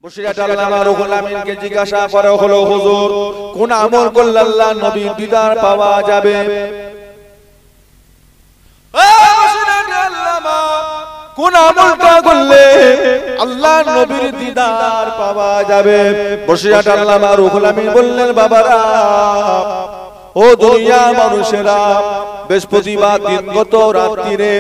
বসিরহাট আল্লামা রুহুল আমিনকে জিজ্ঞাসা করা হলো, হুজুর কোন আমল করলে আল্লাহ নবীর দিদার পাওয়া যাবে? বসিরহাট আল্লামা কোন আমলটা করলে আল্লাহ নবীর দিদার পাওয়া যাবে? বসিরহাট আল্লামা রুহুল আমিন বললেন, বাবারা ও দুনিয়া মানুষেরা, বৃহস্পতিবার দিন গত রাত্রিরে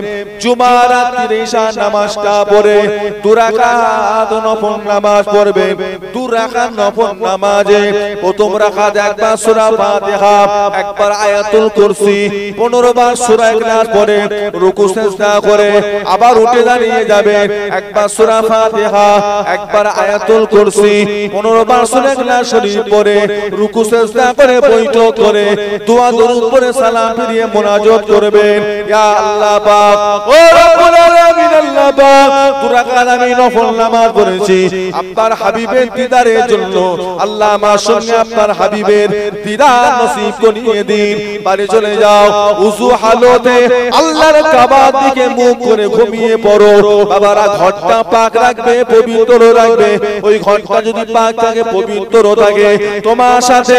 জুমা রাত্রিরে ঈশা নামাজটা পড়ে 2 রাকাত নফল নামাজ পড়বে। 2 রাকাত নফল নামাজে প্রথম রাকাত একবার সূরা ফাতিহা, একবার আয়াতুল কুরসি, 15 বার সূরা ইখলাস পড়ে রুকু সিজদা করে আবার উঠে দাঁড়িয়ে যাবে, একবার সূরা ফাতিহা, একবার আয়াতুল কুরসি, 15 বার সূরা ইখলাস শরীফ পড়ে রুকু সিজদা করে বৈঠক করে দোয়া দরুদ পড়ে সালাম ফিরিয়ে মুনাজাত করবে, ইয়া আল্লাহ পাক, ও রব্বুল আলামিন, আল্লাহ পাক 2 রাকাত আমি নফল নামাজ পড়েছি আপনার হাবিবের দিদারের জন্য, আল্লাহ আমার সঙ্গে আপনার হাবিবের দিদার নসিব করিয়ে দিন। বাড়ি চলে যাও, উযু হালতে আল্লাহর কাবার দিকে মুখ করে ঘুমিয়ে পড়ো। বাবারা ঘরটা পাক রাখবে, পবিত্র রাখবে। ওই ঘরটা যদি পাক থাকে, পবিত্র থাকে, তোমার সাথে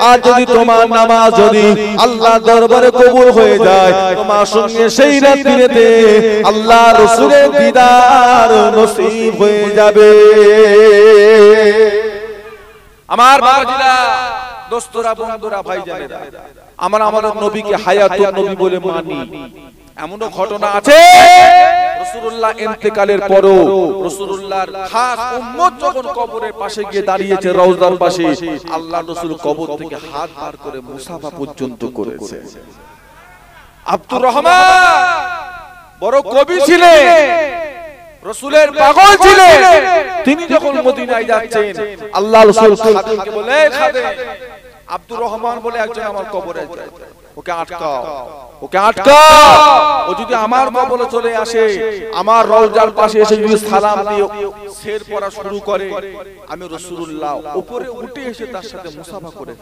আর যদি তোমার নামাজ যদি আল্লাহ দরবারে কবুল হয়ে যায়, তোমার সঙ্গে সেই রাত্রিতে আল্লাহ রাসূলের দিদার নসিব হয়ে যাবে। আমার বাবাজিরা, দোস্তরা, বন্ধুরা, ভাইজানেরা, আমরা আমাদের নবীকে হায়াতুন নবী বলে মানি। এমনও ঘটনা আছে রাসূলুল্লাহ ইন্তেকালের পরও রাসূলুল্লাহর খাস উম্মত যখন কবরের পাশে গিয়ে দাঁড়িয়েছে, রওজার পাশে, আল্লাহ রাসূল কবর থেকে হাত বার করে মুসাফা পর্যন্ত করেছে। আব্দুর রহমান বড় কবি ছিলেন, রাসূলের পাগল ছিলেন। তিনি যখন মদিনায় যাচ্ছেন, আল্লাহ রাসূল খাদেমকে বলে, খাদেম আব্দুর রহমান বলে একজন আমার কবরে যায়, ওকে আটকাও, ওকে আটকাও। ও যদি আমার কবরে চলে আসে, আমার রওজার পাশে এসে যদি সালাম দিয়ে শের পড়া শুরু করে, আমি রাসূলুল্লাহ উপরে উঠে এসে তার সাথে মুসাফা করে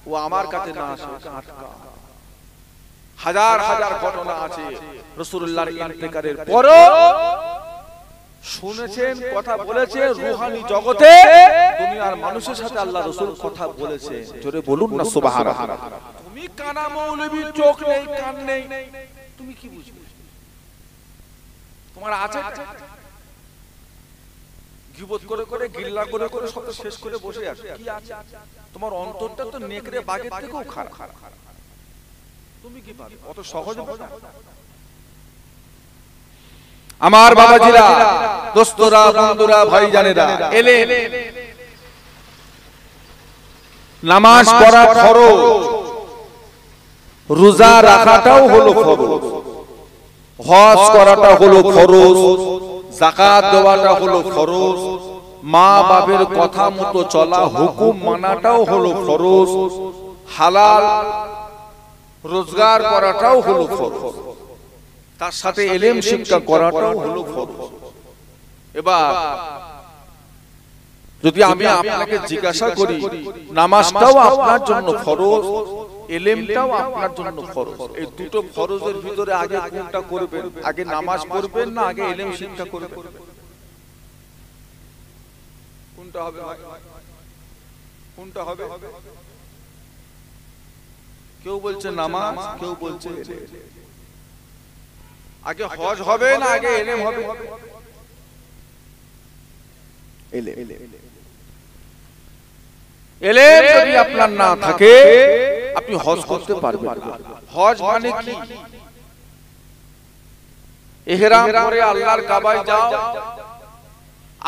ও আমার কাছে না আসে, ওকে আটকাও। হাজার হাজার ঘটনা আছে রাসূলুল্লাহর ইন্তেকালের পরও শুনেছেন, কথা বলেছে, রূহানি জগতে দুনিয়ার মানুষের সাথে আল্লাহ রাসূল কথা বলেছে। জোরে বলুন না সুবহানাল্লাহ। তুমি কানা মৌলবী, চোখ নেই, কান নেই, তুমি কি বুঝবে? তোমার আছে গীবত করে করে, গিল্লা করে করে সব শেষ করে বসে আছে, কি আছে? তোমার অন্তরটা তো নেকড়ে বাঘের থেকেও খারাপ। তুমি কি পারবে? অত সহজ না। আমার বাবাজিরা, দোস্তরা, বন্ধুরা, ভাইজানেরা, এলে নামাজ পড়া ফরজ, রোজা রাখাটাও হলো ফরজ, হজ করাটা হলো ফরজ, যাকাত দেওয়াটা হলো ফরজ, মা বাবার কথা মতো চলা, হুকুম মানাটাও হলো ফরজ, হালাল রোজগার করাটাও হলো ফরজ, তার সাথে ইলম শিক্ষা করাটাও হলো ফরজ। এবার যদি আমি আপনাকে জিজ্ঞাসা করি, নামাজটাও আপনার জন্য ফরজ, ইলমটাও আপনার জন্য ফরজ, এই দুটো ফরজের ভিতরে আগে কোনটা করবেন? আগে নামাজ পড়বেন না আগে ইলম শিক্ষা করবেন? কোনটা হবে? কোনটা হবে? কেউ বলছে নামাজ, কেউ বলছে ইলম। আগে হজ হবে না আগে ইলম হবে? ইলম। ইলম যদি আপনার না থাকে, আপনি হজ করতে পারবেন না। হজ মানে কি? ইহরাম পরে আল্লাহর কাবায় যাও,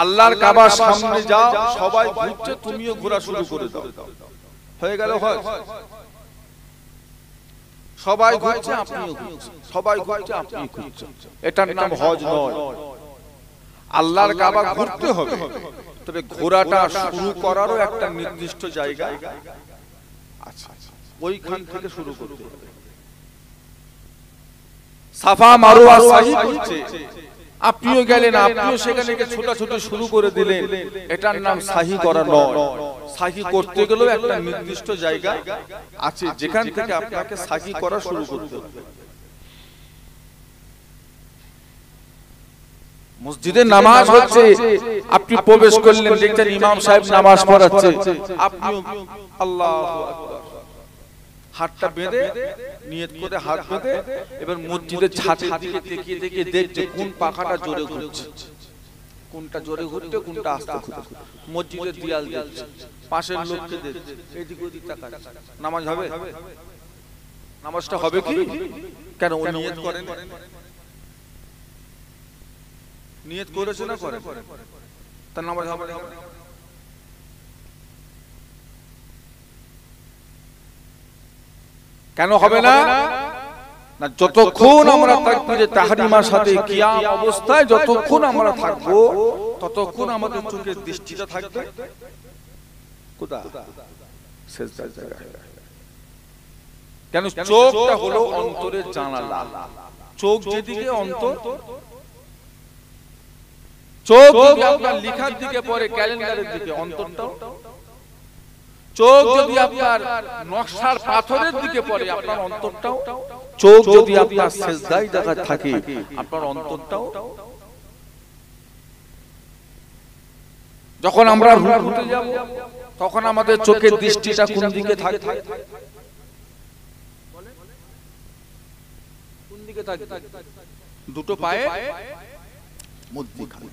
আল্লাহর কাবার সামনে যাও, সবাই ঘুরছে, তুমিও ঘোরা শুরু করে দাও, হয়ে গেল হজ। সবাই ঘুরছে, আপনিও ঘুরছেন, সবাই ঘুরছে, আপনিও ঘুরছেন, এটার নাম হজ নয়। আল্লাহর কাবা ঘুরতে হবে, তবে ঘোরাটা শুরু করারও একটা নির্দিষ্ট জায়গা আছে, ওইখান থেকে শুরু করতে হবে। সাফা মারওয়া সাহি করছে, আপনিও গেলেন, আপনিও সেখানে গিয়ে ছোটাছুটি শুরু করে দিলেন, এটার নাম সাহি করা নয়। সাহি করতে গেলেও একটা নির্দিষ্ট জায়গা আছে, যেখান থেকে আপনাকে সাহি করা শুরু করতে হবে। মসজিদে নামাজ হচ্ছে, আপনি প্রবেশ করলেন, দেখছেন ইমাম সাহেব নামাজ পড়াচ্ছে, আপনি আল্লাহু আকবার হাতটা বেঁধে নিয়ত করে হাত বেঁধে এবার মসজিদের ছাদের দিকে তাকিয়ে তাকিয়ে দেখছে কোন পাখাটা জোরে ঘুরছে, কোনটা জোরে ঘুরছে কোনটা আস্তে ঘুরছে। মসজিদের দেয়াল দেখছে, পাশের লোককে দেখছে, এদিক ওদিক তাকাচ্ছে। নামাজ হবে? নামাজটা হবে কি? কেন ও নিয়ত করেন? নিয়ত করেছে না করে? তার নামাজ হবে না? কেন হবে না? না, যতক্ষণ আমরা তাকবীরে তাহরিমার সাথে কিয়াম অবস্থায় যতক্ষণ আমরা থাকবো ততক্ষণ আমাদের চোখের দৃষ্টিটা থাকবে কোথায়? সিজদার জায়গায়। কেন? চোখটা হলো অন্তরের জানালা। চোখ যেদিকে অন্তর, চোখ যদি আপনার লেখার দিকে পড়ে, ক্যালেন্ডারের দিকে, অন্তরটাও। চোখ যদি আপনার নকশার পাথরের দিকে পড়ে, আপনার অন্তরটাও। চোখ যদি আপনার সিজদায় জায়গা থাকে, আপনার অন্তরটাও। যখন আমরা রুকুতে যাব তখন আমাদের চোখের দৃষ্টিটা কোন দিকে থাকবে? কোন দিকে থাকবে? দুটো পায়ে মধ্যখানে।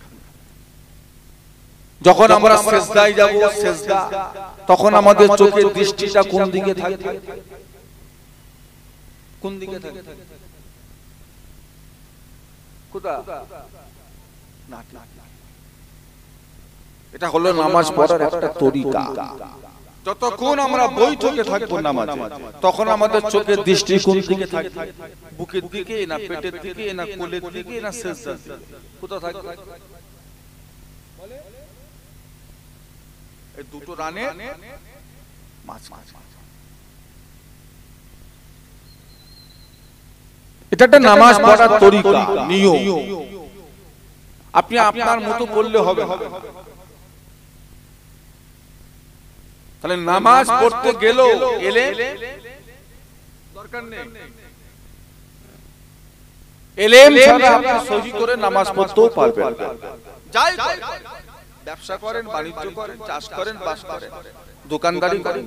যখন আমরা সিজদায় যাব, সিজদা, তখন আমাদের চোখের দৃষ্টিটা কোন দিকে থাকবে? কোন দিকে থাকবে? কোথায়? না, এটা হলো নামাজ পড়ার একটা তরিকা। যতক্ষণ আমরা বৈঠকে থাকবো নামাজে, তখন আমাদের চোখের দৃষ্টি কোন দিকে থাকবে? বুকের দিকে না পেটের দিকে না কোলের দিকে না সিজদার দিকে? কোথায় থাকবে? এই দুটো রানে মাছ। এটা একটা নামাজ পড়ার তরিকা, নিয়ম। আপনি আপনার মতো বললে হবে। তাহলে নামাজ পড়তে গেলেও এলে দরকার নেই। এলেম ছাড়া আপনি সহি করে নামাজ পড়তেও পারবেন। যাই ব্যবসা করেন, বাণিজ্য করেন, চাষ করেন, বাস করেন, দোকানদারি করেন,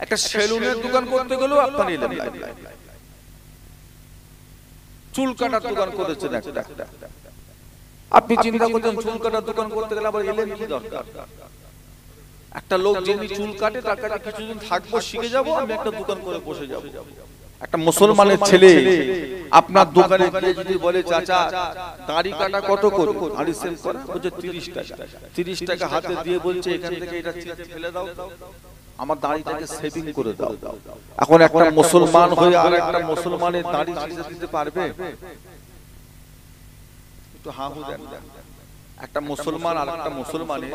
একটা সেলুনের দোকান করতে গেলেও আপনার এলেম লাগবে। চুল কাটার দোকান করেছেন একটা, আপনি চিন্তা করছেন চুল কাটার দোকান করতে গেলে আবার এলেম কি দরকার? একটা লোক যিনি চুল কাটে তার কাছে কিছুদিন থাকবো, শিখে যাব, আমি একটা দোকান করে বসে যাব। একটা মুসলমানের ছেলে আপনার দোকানে গিয়ে যদি বলে, চাচা দাড়ি কাটা কত করে? দাড়ি সেভ করা বলছে 30 টাকা। 30 টাকা হাতে দিয়ে বলছে, এখান থেকে এটা ফেলে দাও, আমার দাড়িটাকে সেভিং করে দাও। এখন একটা মুসলমান হয়ে আর একটা মুসলমানের দাড়ি ছিঁড়ে দিতে পারবে? একটু হাহু দেন। একটা মুসলমান আর একটা মুসলমানের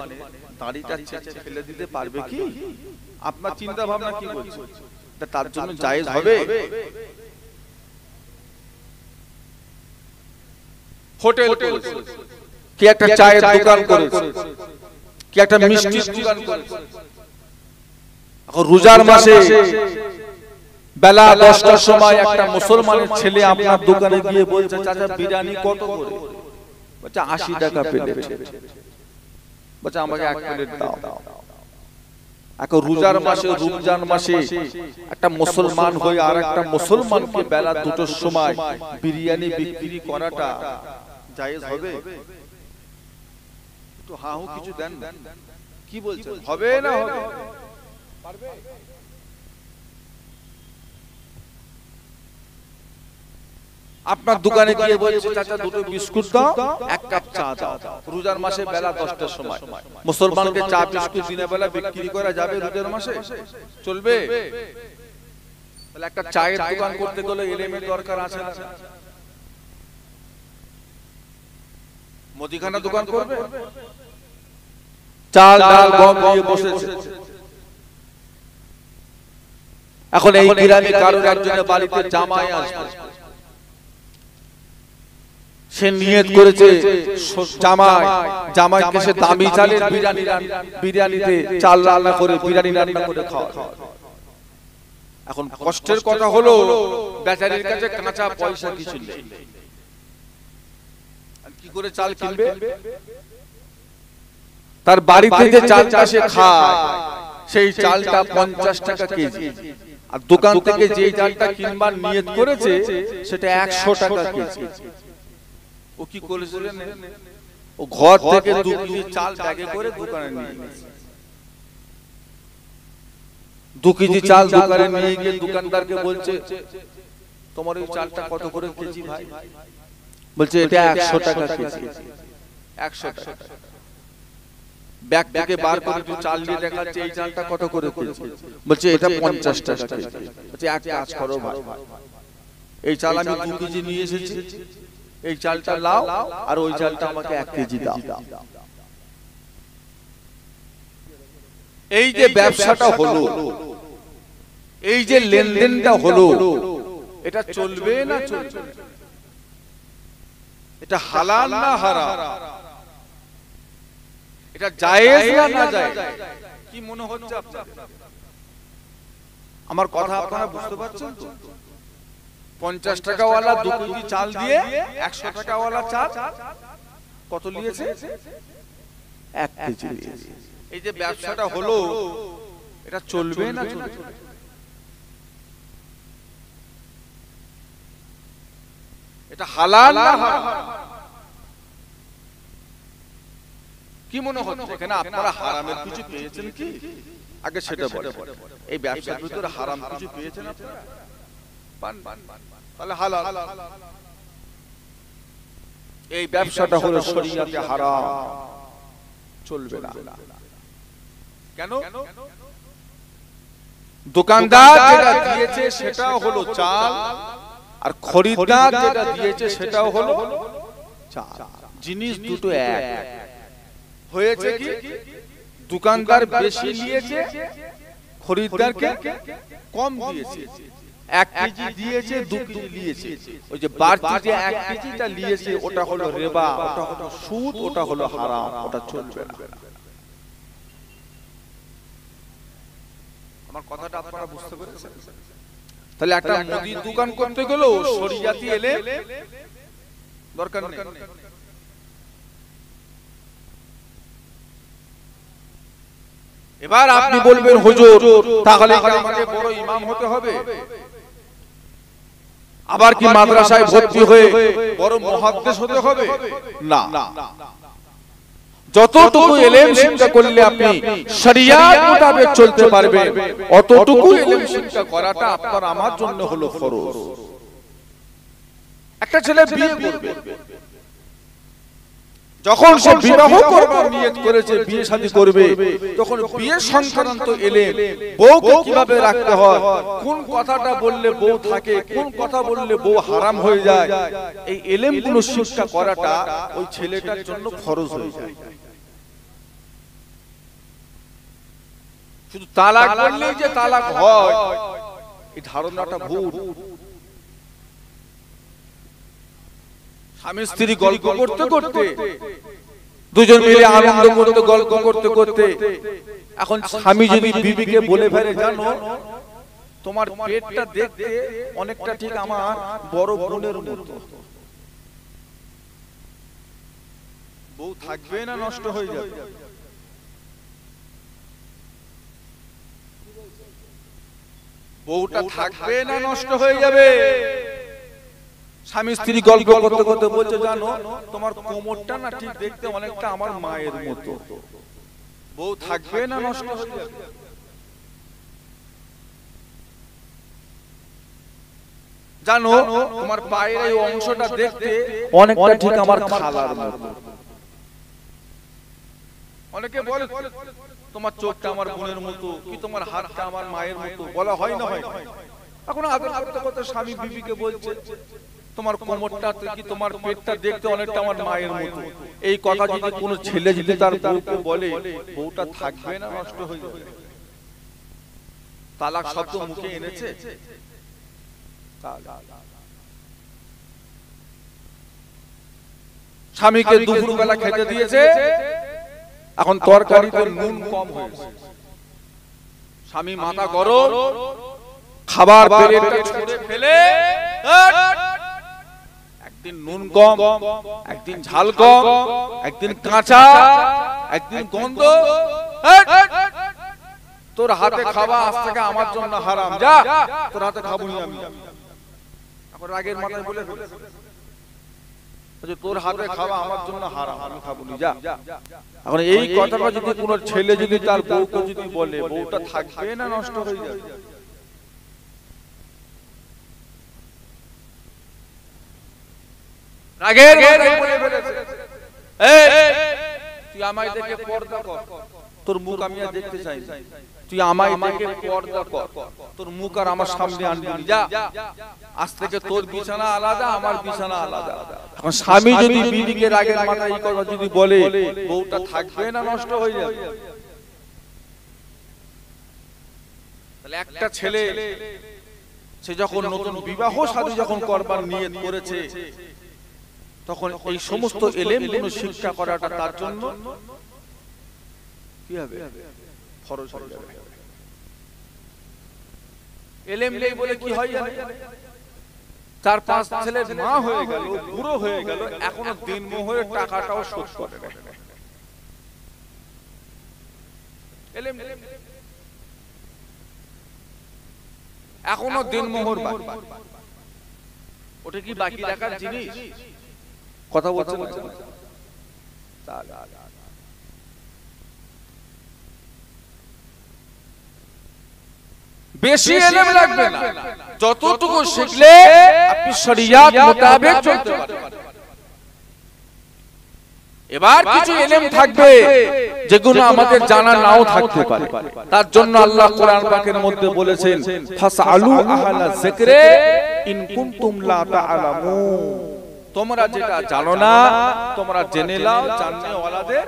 দাড়িটা ছিঁড়ে ফেলে দিতে পারবে কি? আপনার চিন্তা ভাবনা কি বলছে? তার জন্য জায়েজ হবে? হোটেল করেছে, কি একটা চায়ের দোকান করেছে, কি একটা মিষ্টির দোকান করেছে। এখন রোজার মাসে বেলা 10টার সময় একটা মুসলমানের ছেলে আপনার দোকানে গিয়ে বলছে, চাচা বিরিয়ানি কত করে? বলছে 80 টাকা প্লেট। বলছে আমাকে 1 প্লেট দাও। এখন রোজার মাসে, রমজান মাসে একটা মুসলমান হয়ে আর একটা মুসলমানকে বেলা 2টার সময় বিরিয়ানি বিক্রি করাটা জায়েজ হবে? একটু হাহু কিছু দেন। কি বলছেন, হবে না হবে? পারবে? আপনার দোকানে গিয়ে বলছে, চাচা দুটো বিস্কুট দাও, 1 কাপ চা দাও। রোজার মাসে বেলা 10টার সময় মুসলমানকে চা বিস্কুট দিনের বেলা বিক্রি করা যাবে রোজার মাসে? চলবে? তাহলে একটা চায়ের দোকান করতে গেলে এলেমের দরকার আছে না? মুদিখানা দোকান করবে, চাল ডাল গম দিয়ে বসেছে। এখন এই গ্রামে কারোর একজনের বাড়িতে জামাই আসবে, সে নিয়ত করেছে জামাইকে সে দামি চালের বিরিয়ানিতে চাল রান্না করে বিরিয়ানি রান্না করে খাওয়া। এখন কষ্টের কথা হলো বেচারির কাছে কাঁচা পয়সা কিছু নেই। কি করে চাল কিনবে? তার বাড়িতে যে চালটা সে খায় সেই চালটা 50 টাকা কেজি, আর দোকান থেকে যে চালটা কিনবার নিয়ত করেছে সেটা 100 টাকা কেজি। ও কি করেছে? ও ঘর থেকে 2 কেজি চাল ব্যাগে করে দোকানে নিয়ে গেছে। 2 কেজি চাল দোকানে নিয়ে গিয়ে দোকানদারকে বলছে, তোমার ওই চালটা কত করে কেজি ভাই? বলছে এটা 100 টাকা কেজি। 100 টাকা। ব্যাগ থেকে বার করে একটু চাল দিয়ে দেখাচ্ছে এই চালটা কত করে কেজি? বলছে এটা 50 টাকা কেজি। বলছে এক কাজ করো ভাই, এই চাল আমি 2 কেজি নিয়ে এসেছি, এই চালটা লাও আর ওই চালটা আমাকে 1 কেজি দাও। এই যে ব্যবসাটা হলো, এই যে লেনদেনটা হলো, এটা চলবে না চলবে? এটা হালাল না হারাম? এটা জায়েজ না নাজায়েজ? কি মনে হচ্ছে আপনাদের? আমার কথা আপনারা বুঝতে পারছেন তো? 50 টাকা ওয়ালা 2 কেজি চাল দিয়ে 100 টাকা ওয়ালা চাল কত নিয়েছে? 1 কেজি নিয়েছে। এই যে ব্যবসাটা হলো, এটা চলবে না চলবে? এটা হালাল না হারাম? কি মনে হচ্ছে এখানে আপনারা হারামের কিছু পেয়েছেন কি? আগে সেটা বলেন। এই ব্যবসার ভিতরে হারাম কিছু পেয়েছেন আপনারা? পান? তাহলে হালাল। এই ব্যবসাটা হলো শরীয়তে হারাম, চলবে না। কেন? দোকানদার যেটা দিয়েছে সেটাও হলো চাল, আর খরিদ্দার যেটা দিয়েছে সেটাও হলো চাল। জিনিস দুটো এক। হয়েছে কি? দোকানদার বেশি নিয়েছে, খরিদ্দারকে কম দিয়েছে। 1 কেজি দিয়েছে, 2 কেজি নিয়েছে। ওই যে বাড়তি যে 1 কেজিটা নিয়েছে ওটা হলো রিবা, ওটা হলো সুদ, ওটা হলো হারাম, ওটা চলবে না। আমার কথাটা আপনারা বুঝতে পেরেছেন? তাহলে একটা মুদির দোকান করতে গেলেও শরিয়াতি এলে দরকার নেই। এবার আপনি বলবেন হুজুর তাহলে কি আমাকে বড় ইমাম হতে হবে? আবার কি মাদ্রাসায় ভর্তি হয়ে বড় মুহাদ্দিস হতে হবে? না। যতটুকু ইলম শিক্ষা করলে আপনি শরিয়ত মোতাবেক চলতে পারবেন, অতটুকু ইলম শিক্ষা করাটা আপনার আমার জন্য হলো ফরজ। একটা ছেলে বিয়ে করবে, যখন সে বিবাহ করবার নিয়ত করেছে, বিয়ে শাদী করবে, তখন বিয়ে সংক্রান্ত ইলম, বউকে কিভাবে রাখতে হয়, কোন কথাটা বললে বউ থাকে, কোন কথা বললে বউ হারাম হয়ে যায়, এই ইলমগুলো শিক্ষা করাটা ওই ছেলেটার জন্য ফরজ হয়ে যায়। শুধু তালাক বললেই যে তালাক হয় এই ধারণাটা ভুল। স্বামী স্ত্রী গল্প করতে করতে, দুজন মিলে আনন্দ করতে গল্প করতে করতে, এখন স্বামী যদি বিবিকে বলে ফেলে, জানো তোমার পেটটা দেখতে অনেকটা ঠিক আমার বড় বোনের মতো, বউ থাকবে না নষ্ট হয়ে যাবে? বউটা থাকবে না নষ্ট হয়ে যাবে? স্বামী স্ত্রী গল্প করতে করতে বলছে, জানো তোমার কোমরটা না ঠিক দেখতে অনেকটা আমার মায়ের মতো, বউ থাকবে না নষ্ট হয়ে যাবে? জানো তোমার পায়ের এই অংশটা দেখতে অনেকটা ঠিক আমার খালার মতো। অনেকে বলে তোমার চোখটা আমার বোনের মতো, কি তোমার হাতটা আমার মায়ের মতো, বলা হয় না? হয়। এখন আদর করতে করতে স্বামী বিবিকে বলছে, তোমার কোমরটা কি তোমার পেটটা দেখতে অনেকটা আমার মায়ের মতো। এই কথা যদি কোনো ছেলে যদি তার বউকে বলে, বউটা থাকবে না নষ্ট হয়ে যাবে? তালাক শব্দ মুখে এনেছে? স্বামীকে দুপুরবেলা খেতে দিয়েছে, এখন তরকারিতে নুন কম হয়েছে, স্বামী মাথা গরম, খাবার প্লেটটা ছুঁড়ে ফেলে একদিন নুন কম, একদিন ঝাল কম, একদিন কাঁচা, একদিন গন্ধ। তোর হাতে খাওয়া আজ থেকে আমার জন্য হারাম, যা তোর হাতে খাবো না আমি। এখন রাগের মাথায় বলে তোর হাতে খাওয়া আমার জন্য হারাম, আমি খাবো না, যা। এখন এই কথাটা যদি কোনো ছেলে যদি তার বউকে যদি বলে, বউটা থাকবে না নষ্ট হয়ে যাবে? রাগের মাথায় বলে ফেলেছে, তুই আমায় দেখে পর্দা কর, তোর মুখ আমি আর দেখতে চাই না। তুই আমায় দেখে পর্দা কর, তোর মুখ আর আমার সামনে আনবি না, যা। আজ থেকে তোর বিছানা আলাদা, আমার বিছানা আলাদা। এখন স্বামী যদি বিবিকে রাগের মাথায় এই কথা যদি বলে, বউটা থাকবে না নষ্ট হয়ে যাবে? তাহলে একটা ছেলে সে যখন নতুন বিবাহ শাদী যখন করবার নিয়ত করেছে, তখন এই সমস্ত এলেমগুলো শিক্ষা করাটা তার জন্য কি হবে? ফরজ হয়ে যাবে। এলেম নেই বলে কি হয় জানেন? 4-5 ছেলের মা হয়ে গেল, বুড়ো হয়ে গেল, এখনো দিনমোহরের টাকাটাও শোধ করে না। এলেম এখনো দিনমোহর বাকি। ওটা কি বাকি রাখার জিনিস? কথা বলছেন না? বেশি ইলম লাগবে না, যতটুকু শিখলে আপনি শরিয়ত মোতাবেক চলতে পারবেন। এবার কিছু ইলম থাকবে যেগুলো আমাদের জানা নাও থাকতে পারে, তার জন্য আল্লাহ কোরআন পাকের মধ্যে বলেছেন, ফাসআলু আহলা যিকরে ইন কুনতুম লা তা'লামুন। তোমরা যেটা জানো না তোমরা জেনে নাও, জাননে ওয়ালাদের।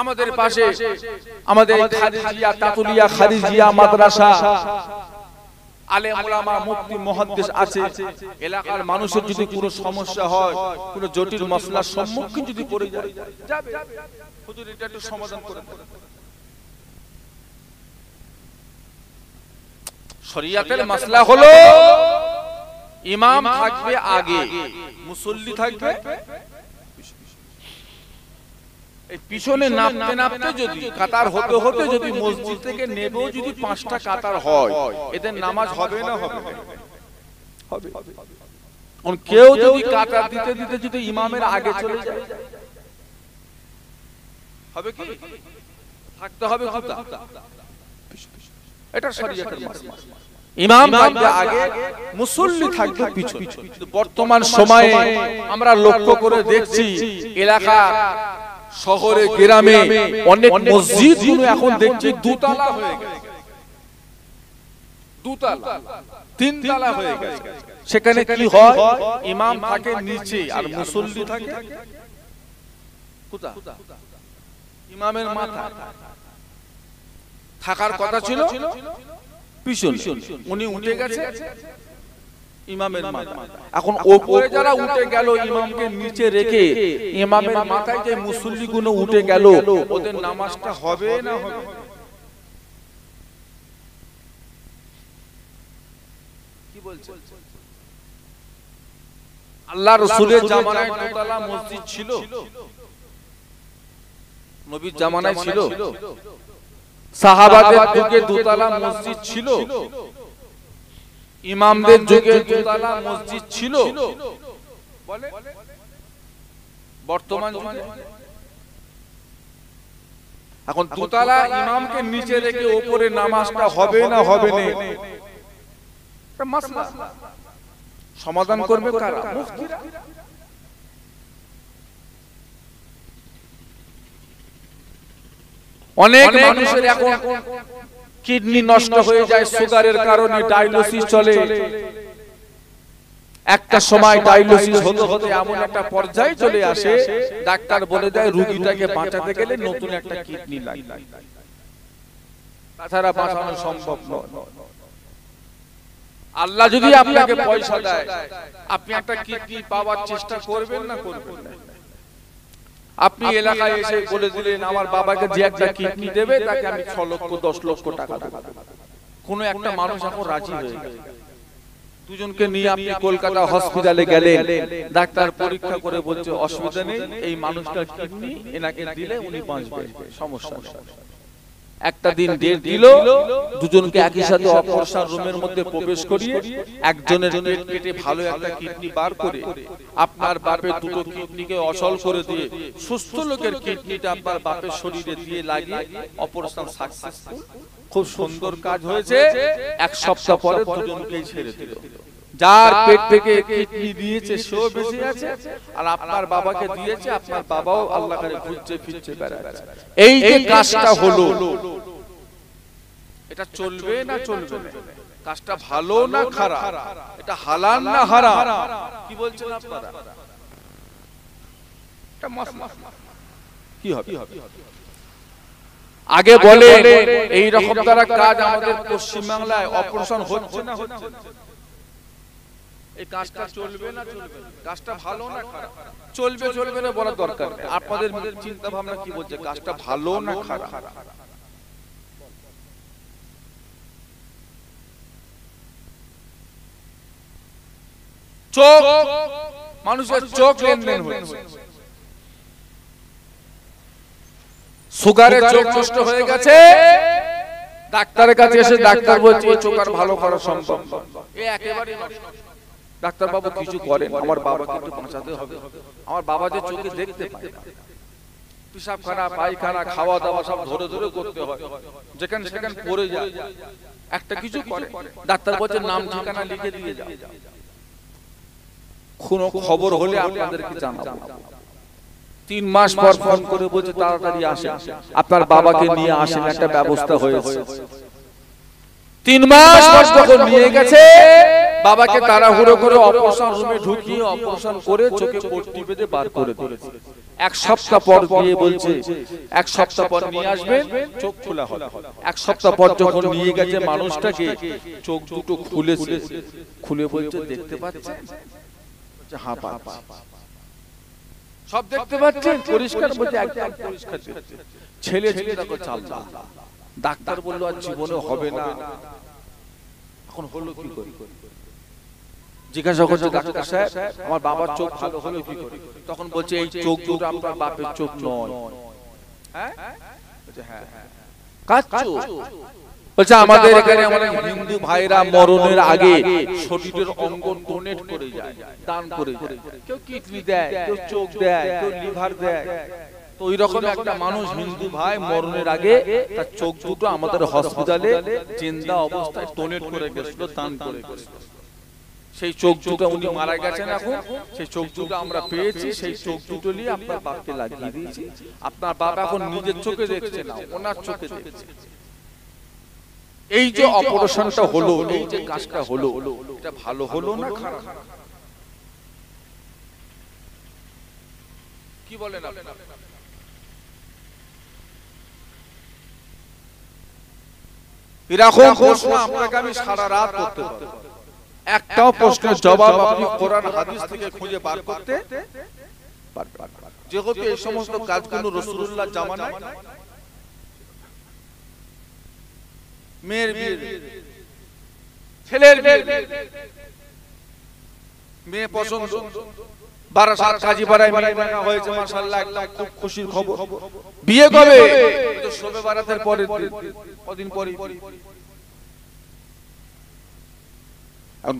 আমাদের পাশে আমাদের খাদিজিয়া তাতুলিয়া খাদিজিয়া মাদ্রাসা, আলেম উলামা মুফতি মুহাদ্দিস আছে। এলাকার মানুষের যদি কোনো সমস্যা হয়, কোনো জটিল মাসলার সম্মুখীন যদি পড়ে যায়, যাবে হুজুর এটা একটু সমাধান করে দেন। শরিয়াতের মাসলা হলো ইমাম থাকবে আগে, মুসল্লি থাকবে এই পিছনে। নাপতে নাপতে যদি কাতার হতে হতে যদি মসজিদ থেকে নেবেও যদি 5টা কাতার হয়, এদের নামাজ হবে না? হবে। কেউ যদি কাতার দিতে দিতে যদি ইমামের আগে চলে যায়, হবে কি? থাকতে হবে কোথায়? এটা শরীয়তের মাসলা। ইমাম থাকবে আগে, মুসল্লি থাকবে পিছনে। বর্তমান সময়ে আমরা লক্ষ্য করে দেখছি এলাকা শহরে গ্রামে অনেক মসজিদগুলো এখন দেখছি দুতলা হয়ে গেছে, দুতলা 3 তলা হয়ে গেছে। সেখানে কি হয়? ইমাম থাকে নিচে আর মুসল্লি থাকে কোথায়? ইমামের মাথা। থাকার কথা ছিল পিছনে, উনি উঠে গেছে ইমামের মাথা। এখন উপরে যারা উঠে গেল ইমামকে নিচে রেখে, ইমামের মাথায় যে মুসল্লিগুলো উঠে গেল, ওদের নামাজটা হবে না হবে? কি বলছেন? আল্লাহ রাসূলের জামানায় দোতলা মসজিদ ছিল? নবীর জামানায় ছিল? সাহাবাদের যুগে দোতলা মসজিদ ছিল? ইমামদের যুগে দোতলা মসজিদ ছিল? বলে বর্তমান যুগে এখন দোতলা ইমামকে নিচে রেখে উপরে নামাজটা হবে না হবে না? এটা মাসলা। সমাধান করবে কারা? মুফতিরা। অনেক মানুষের এখন কিডনি নষ্ট হয়ে যায় সুগারের কারণে, ডায়ালিসিস চলে। একটা সময় ডায়ালিসিস হতে হতে এমন একটা পর্যায়ে চলে আসে, ডাক্তার বলে দেয় রোগীটাকে বাঁচাতে গেলে নতুন একটা কিডনি লাগবে, তাছাড়া বাঁচানো সম্ভব নয়। আল্লাহ যদি আপনাকে পয়সা দেয়, আপনি একটা কিডনি পাওয়ার চেষ্টা করবেন না করবেন না? আপনি এলাকায় এসে বলে দিলেন আমার বাবাকে যে একটা কিডনি দেবে তাকে আমি 6 লক্ষ 10 লক্ষ টাকা দেব। কোন একটা মানুষ এখন রাজি হয়ে গেছে, দুজনকে নিয়ে আপনি কলকাতা হসপিটালে গেলেন, ডাক্তার পরীক্ষা করে বলছে অসুবিধা নেই, এই মানুষটার কিডনি এনাকে দিলে উনি বাঁচবেন, সমস্যা নেই। একটা দিন ডেট দিল, দুজনকে একই সাথে অপারেশন রুমের মধ্যে প্রবেশ করিয়ে একজনের পেট কেটে ভালো একটা কিডনি বার করে আপনার বাপের দুটো কিডনিকে অচল করে দিয়ে সুস্থ লোকের কিডনিটা আপনার বাপের শরীরে দিয়ে লাগিয়ে অপারেশন সাকসেসফুল, খুব সুন্দর কাজ হয়েছে। এক সপ্তাহ পরে দুজনকেই ছেড়ে দিল। যার পেট থেকে কিডনি দিয়েছে সেও বেঁচে আছে, আর আপনার বাবাকে দিয়েছে আপনার বাবাও আল্লাহ করে ঘুরছে ফিরছে বেড়াচ্ছে। এই যে কাজটা হলো, এটা চলবে না চলবে না? কাজটা ভালো না খারাপ? এটা হালাল না হারাম? কি বলছেন আপনারা? এটা কি হবে? আগে বলে এই রকম তারা কাজ আমাদের পশ্চিম বাংলায় অপারেশন হচ্ছে না হচ্ছে? এই কাজটা চলবে না চলবে না? কাজটা ভালো না খারাপ? চলবে চলবে না বলার দরকার নেই। আপনাদের চিন্তা ভাবনা কি বলছে? কাজটা ভালো না খারাপ? চোখ, মানুষের চোখ লেনদেন হচ্ছে। সুগারের চোখ নষ্ট হয়ে গেছে, ডাক্তারের কাছে এসে ডাক্তার বলছে এই চোখ আর ভালো করা সম্ভব না, এ একেবারে নষ্ট। ডাক্তার বাবু কিছু করেন, আমার বাবাকে একটু বাঁচাতে হবে, আমার বাবা যে চোখে দেখতে পায় না, পেশাবখানা পায়খানা খাওয়া দাওয়া সব ধরে ধরে করতে হয়, যেখানে সেখানে পড়ে যায়, একটা কিছু করে। ডাক্তার বলছে নাম ঠিকানা লিখে দিয়ে যাও, কোনো খবর হলে আপনাদেরকে জানাবো। 3 মাস পর ফোন করে বলছে তাড়াতাড়ি আসেন, আপনার বাবাকে নিয়ে আসেন, একটা ব্যবস্থা হয়েছে। 3 মাস পর যখন নিয়ে গেছে, বাবাকে তাড়াহুড়ো করে অপারেশন রুমে ঢুকিয়ে অপারেশন করে চোখে পট্টি বেঁধে বার করে দিয়েছে। 1 সপ্তাহ পর গিয়ে বলছে 1 সপ্তাহ পর নিয়ে আসবেন, চোখ খোলা হবে। 1 সপ্তাহ পর যখন নিয়ে গেছে মানুষটাকে, চোখ দুটো খুলেছে, খুলে বলছে দেখতে পাচ্ছেন? হ্যাঁ পাচ্ছি। সব দেখতে পাচ্ছেন পরিষ্কার? বলছে একদম পরিষ্কার। ছেলে ছেলে দেখো চালটা। ডাক্তার বলল আর জীবনে হবে না। এখন হলো কি করে? জিজ্ঞাসা করছে ডাক্তার সাহেব আমার বাবার চোখ ভালো হলো কি করে? তখন বলছে এই চোখ দুটো আপনার বাপের চোখ নয়। হ্যাঁ বলছে হ্যাঁ কাচ্চু। বলছে আমাদের এখানে আমাদের হিন্দু ভাইরা মরণের আগে শরীরের অঙ্গ ডোনেট করে যায়, দান করে যায়। কেউ কিডনি দেয়, কেউ চোখ দেয়, কেউ লিভার দেয়। তো ওই রকম একটা মানুষ হিন্দু ভাই মরণের আগে তার চোখ দুটো আমাদের হসপিটালে জিন্দা অবস্থায় ডোনেট করে গেছিল, দান করে গেছিল। সেই চোখ দুটো উনি মারা গেছেন, এখন সেই চোখ দুটো আমরা পেয়েছি। সেই চোখ দুটো নিয়ে আপনার বাপকে লাগিয়ে দিয়েছি। আপনার বাপ এখন নিজের চোখে দেখছে না, ওনার চোখে দেখছে। এই যে অপারেশনটা হলো, এই যে কাজটা হলো, এটা ভালো হলো না খারাপ? কি বলেন আপনারা? এরকম প্রশ্ন আপনাকে আমি সারা রাত করতে পারবো, একটাও প্রশ্নের জবাব আপনি কোরআন হাদিস থেকে খুঁজে বার করতে পারবেন। যেহেতু এই সমস্ত কাজগুলো রাসূলুল্লাহ জামানায় মেয়ের বিয়ে, ছেলের বিয়ে, মেয়ে পছন্দ, বারাসাত কাজীপাড়ায় মেয়ে দেখা হয়েছে, মাশাআল্লাহ একদম খুব খুশির খবর। বিয়ে কবে? শবে বারাতের পরে, কদিন পরে।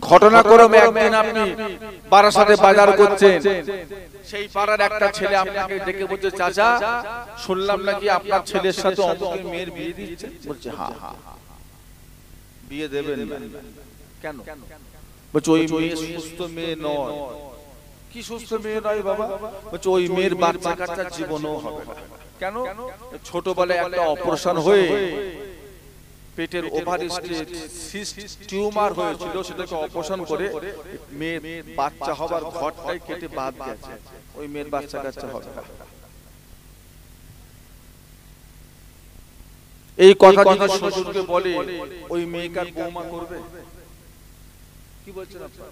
ঘটনাক্রমে একদিন আপনি বারাসাতে বাজার করছেন, সেই পাড়ার একটা ছেলে আপনাকে ডেকে বলছে চাচা শুনলাম নাকি আপনার ছেলের সাথে অমুকের মেয়ের বিয়ে দিচ্ছে। বলছে হ্যাঁ হ্যাঁ বিয়ে দেবেন না। কেন? বলছে ওই মেয়ে সুস্থ মেয়ে নয়। কি সুস্থ মেয়ে নয় বাবা? বলছে ওই মেয়ের বাচ্চা কাচ্চার জীবনও হবে না। কেন? ছোটবেলায় একটা অপারেশন হয়ে পেটের ওভারি সিস্ট টিউমার হয়েছিল, সেটাকে অপারেশন করে মেয়ের বাচ্চা হবার ঘরটাই কেটে বাদ দিয়েছে। ওই মেয়ের বাচ্চা কাচ্চা হবে না। এই কথা যদি শ্বশুরকে বলে, ওই মেয়েকার বৌমা করবে? কি বলছেন আপনারা?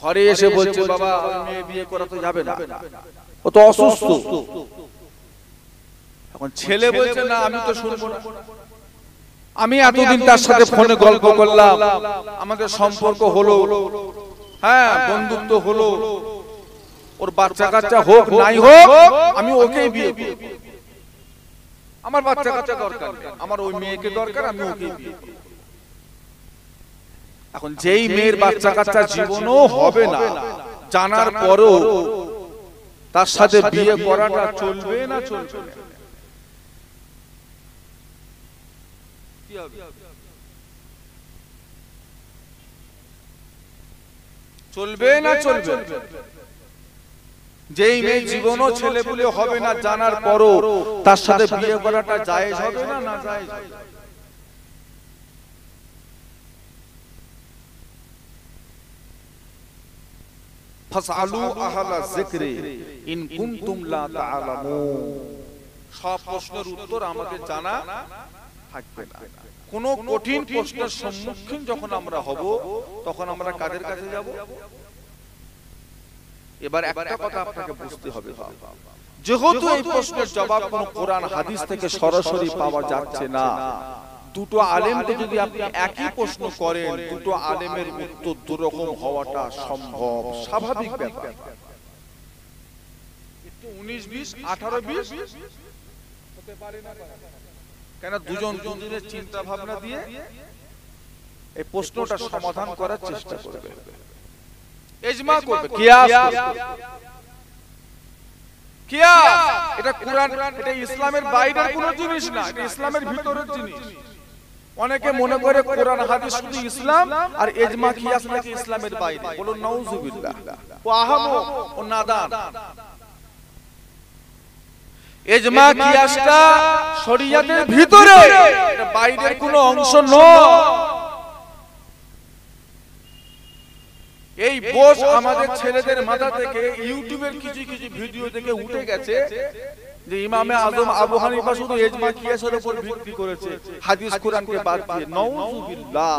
ঘরে এসে বলছে বাবা ওই মেয়ে বিয়ে করা তো যাবে না, ও তো অসুস্থ। এখন ছেলে বলছে না আমি তো শুনবো না। আমি এতদিন তার সাথে ফোনে গল্প করলাম, আমাদের সম্পর্ক হলো, হ্যাঁ বন্ধুত্ব হলো, ওর বাচ্চা কাচ্চা হোক নাই হোক আমি ওকেই বিয়ে করব। আমার বাচ্চা কাচ্চা দরকার, আমার ওই মেয়েকে দরকার, আমি ওকেই বিয়ে করব। এখন যেই মেয়ের বাচ্চা কাচ্চা জীবনও হবে না জানার পরও তার সাথে বিয়ে করাটা চলবে না চলবে না? চলবে না চলবে? যেই মেয়ে জীবনও ছেলে পুলে হবে না জানার পরও তার সাথে বিয়ে করাটা জায়েজ হবে না না জায়েজ? ফাসআলু আহলা যিকরি ইন কুনতুম লা তা'লামুন। সব প্রশ্নের উত্তর আমাদের জানা থাকবে না। কোন কঠিন প্রশ্নের সম্মুখীন যখন আমরা হব তখন আমরা কাদের কাছে যাব? এবার একটা কথা আপনাকে বুঝতে হবে, যেহেতু এই প্রশ্নের জবাব কোন কোরআন হাদিস থেকে সরাসরি পাওয়া যাচ্ছে না, দুটো আলেমকে যদি আপনি একই প্রশ্ন করেন দুটো আলেমের উত্তর দুরকম হওয়াটা সম্ভব, স্বাভাবিক ব্যাপার। একটু 19-20 18-20 হতে পারে না, কেন দুজন দুজনের চিন্তা ভাবনা দিয়ে এই প্রশ্নটা সমাধান করার চেষ্টা করবে, ইজমা করবে, কিয়াস করবে। কিয়াস এটা কুরআন, এটা ইসলামের বাইরের কোনো জিনিস না, এটা ইসলামের ভিতরের জিনিস। অনেকে মনে করে কোরআন হাদিস শুধু ইসলাম আর ইজমা কিয়াস নাকি ইসলামের বাইরে। বলুন নাউজুবিল্লাহ, ও আহামো ও নাদান। ইজমা কিয়াসটা শরীয়তের ভিতরে, এটা বাইরের কোনো অংশ নয়। এই বোঝ আমাদের ছেলেদের মাথা থেকে ইউটিউবের কিছু কিছু ভিডিও থেকে উঠে গেছে যে ইমামে আজম আবু হানিফা শুধু ইজমা কিয়াসের উপর ভিত্তি করেছে, হাদিস কোরআনকে বাদ দিয়ে। নাউজুবিল্লাহ।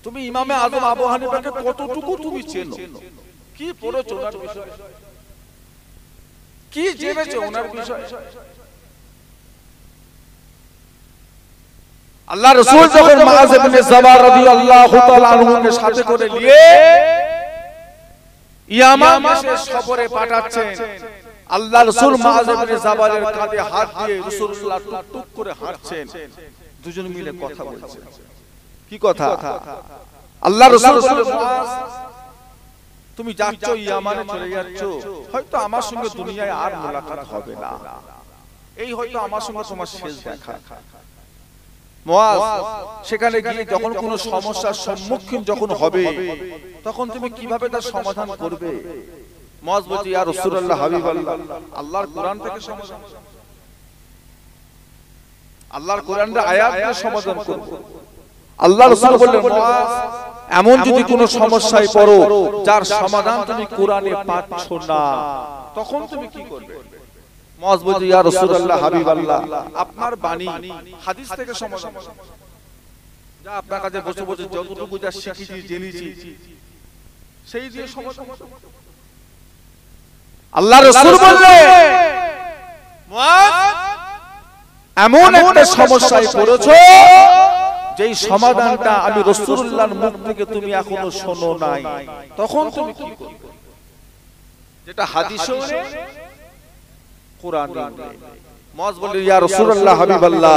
তুমি ইমামে আজম আবু হানিফাকে কতটুকু তুমি চেনো? কি পড়েছো ওনার বিষয়ে? কি জেনেছো ওনার বিষয়ে? আল্লাহ রাসূল যখন মুআয ইবনে জাবাল রাদিয়াল্লাহু তাআলা আনহুকে সাথে করে নিয়ে ইয়ামামে সফরে পাঠাচ্ছেন, আল্লাহ রাসূল মুআয ইবনে জাবালের কাঁধে হাত দিয়ে রাসূলুল্লাহ টুকটুক করে হাঁটছেন, দুজন মিলে কথা বলছেন। কি কথা? আল্লাহ রাসূল বললেন, মুআয তুমি যাচ্ছ ইয়ামানে চলে যাচ্ছ, হয়তো আমার সঙ্গে দুনিয়ায় আর মোলাকাত হবে না, এই হয়তো আমার সঙ্গে তোমার শেষ দেখা। মুআয সেখানে গিয়ে যখন কোনো সমস্যার সম্মুখীন যখন হবে তখন তুমি কিভাবে তার সমাধান করবে? মুআয বলছে, ইয়া রাসূলুল্লাহ হাবিবাল্লাহ, আল্লাহর কোরআন থেকে সমাধান, আল্লাহর কোরআনের আয়াত দিয়ে সমাধান করব। আল্লাহ রাসূল বললেন, মুআয এমন যদি কোনো সমস্যায় পড়ো যার সমাধান তুমি কোরআনে পাচ্ছ না, তখন তুমি কি করবে? মুআয বলছে, ইয়া রাসূলুল্লাহ হাবিবাল্লাহ, আপনার বাণী হাদিস থেকে সমাধান, যা আপনার কাছে বসে বসে যতটুকু যা শিখেছি জেনেছি সেই দিয়ে সমাধান। আল্লাহ রাসূল বললেন, মুআয এমন একটা সমস্যায় পড়েছো যেই সমাধানটা আমি রাসূলুল্লাহর মুখ থেকে তুমি এখনো শোনো নাই, তখন তুমি কি করবে? যেটা হাদিসেও নেই কোরআনে নেই। মুআয বললেন, ইয়া রাসূলুল্লাহ হাবিবাল্লাহ,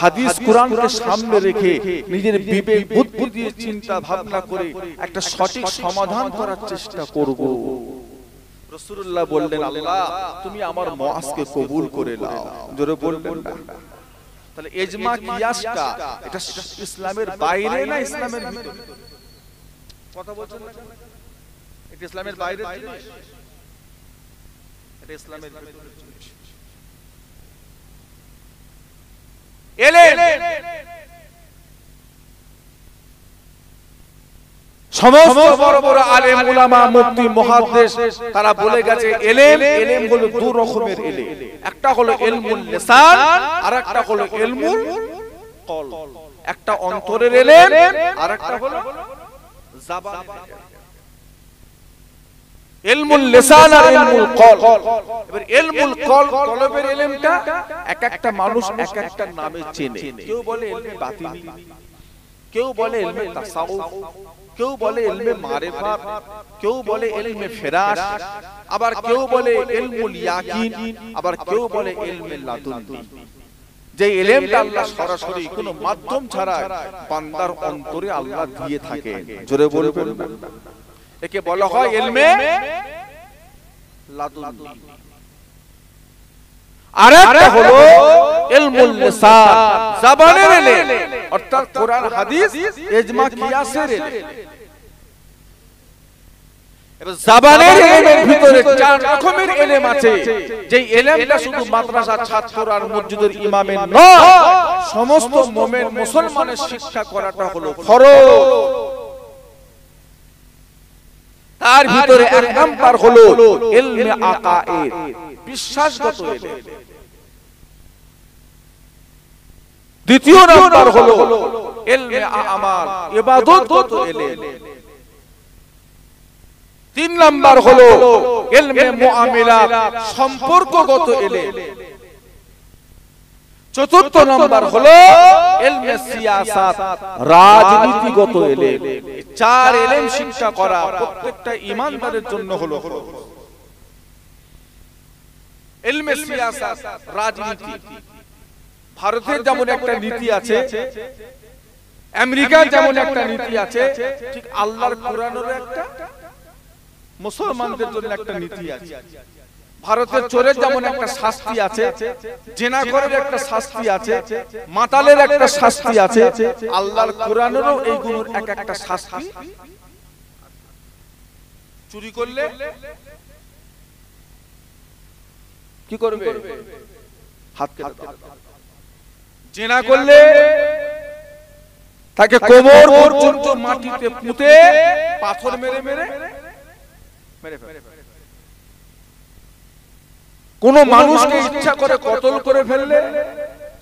হাদিস কোরআনকে সামনে রেখে নিজের বিবেক বুদ্ধি দিয়ে চিন্তা ভাবনা করে একটা সঠিক সমাধান করার চেষ্টা করব। রাসূলুল্লাহ বললেন, আল্লাহ তুমি আমার মুআযকে কবুল করে নাও। জোরে বলবেন না? তাহলে ইজমা কিয়াসটা এটা ইসলামের বাইরে না ইসলামের ভিতরে? কথা বলছেন না? এটা ইসলামের বাইরে জিনিস, এটা ইসলামের ভিতরে জিনিস। সমস্ত বড় বড় আলেম উলামা মুফতি মুহাদ্দিস তারা বলে গেছে ইলম হলো দুই রকমের ইলম, একটা হলো ইলমুল লিসান আর একটা হলো ইলমুল কলব। একটা অন্তরের ইলম আর একটা হলো জবানের ইলম। ইলমুল লিসান আর ইলমুল কল। এবার ইলমুল কল, কলবের ইলমটা এক একটা মানুষ এক একটা নামে চেনে। কেউ বলে ইলমে বাতিনি, কেউ বলে ইলমে তাসাউফ, কেউ বলে ইলমে মারিফাত, কেউ বলে ইলমে ফিরাস, আবার কেউ বলে ইলমুল ইয়াকিন, আবার কেউ বলে ইলমে লাদুন্নি। যে ইলমটা আল্লাহ সরাসরি কোনো মাধ্যম ছাড়া বান্দার অন্তরে আল্লাহ দিয়ে থাকে। জোরে বলবেন না? একে বলা হয় ইলমে লাদুন্নি। আরেকটা হলো ইলমুল লিসান, জবানের ইলম, অর্থাৎ কোরআন হাদিস ইজমা কিয়াসের ইলম। এবার জবানের ইলমের ভিতরে চার রকমের ইলম আছে, যে ইলমটা শুধু মাদ্রাসার ছাত্র আর মসজিদের ইমামের নয়, সমস্ত মুমিন মুসলমানের শিক্ষা করাটা হলো ফরজ। তার ভিতরে এক নাম্বার হলো ইলমে আকায়েদ, বিশ্বাসগত ইলম। দ্বিতীয় নাম্বার হলো ইলমে আমাল, ইবাদতগত ইলম। তিন নাম্বার হলো ইলমে মুআমিলাত, সম্পর্কগত ইলম। চতুর্থ নাম্বার হলো ইলমে সিয়াসাত, রাজনীতিগত ইলম। চার ইলম শিক্ষা করা প্রত্যেকটা ঈমানদারের জন্য হলো ইলমে সিয়াসাত, রাজনীতি। ভারতের যেমন একটা নীতি আছে, আমেরিকার যেমন একটা নীতি আছে, ঠিক আল্লাহর কোরআনেরও একটা মুসলমানদের জন্য একটা নীতি আছে। ভারতের চোরের যেমন একটা শাস্তি আছে, জেনাখোরের একটা শাস্তি আছে, মাতালের একটা শাস্তি আছে, আল্লাহর কোরআনেরও এইগুলোর এক একটা শাস্তি। চুরি করলে কি করবে? হাত কেটে দেবে। জেনা করলে তাকে কোমর পর্যন্ত মাটিতে পুঁতে পাথর মেরে মেরে ফেলে। কোন মানুষকে ইচ্ছা করে কতল করে ফেললে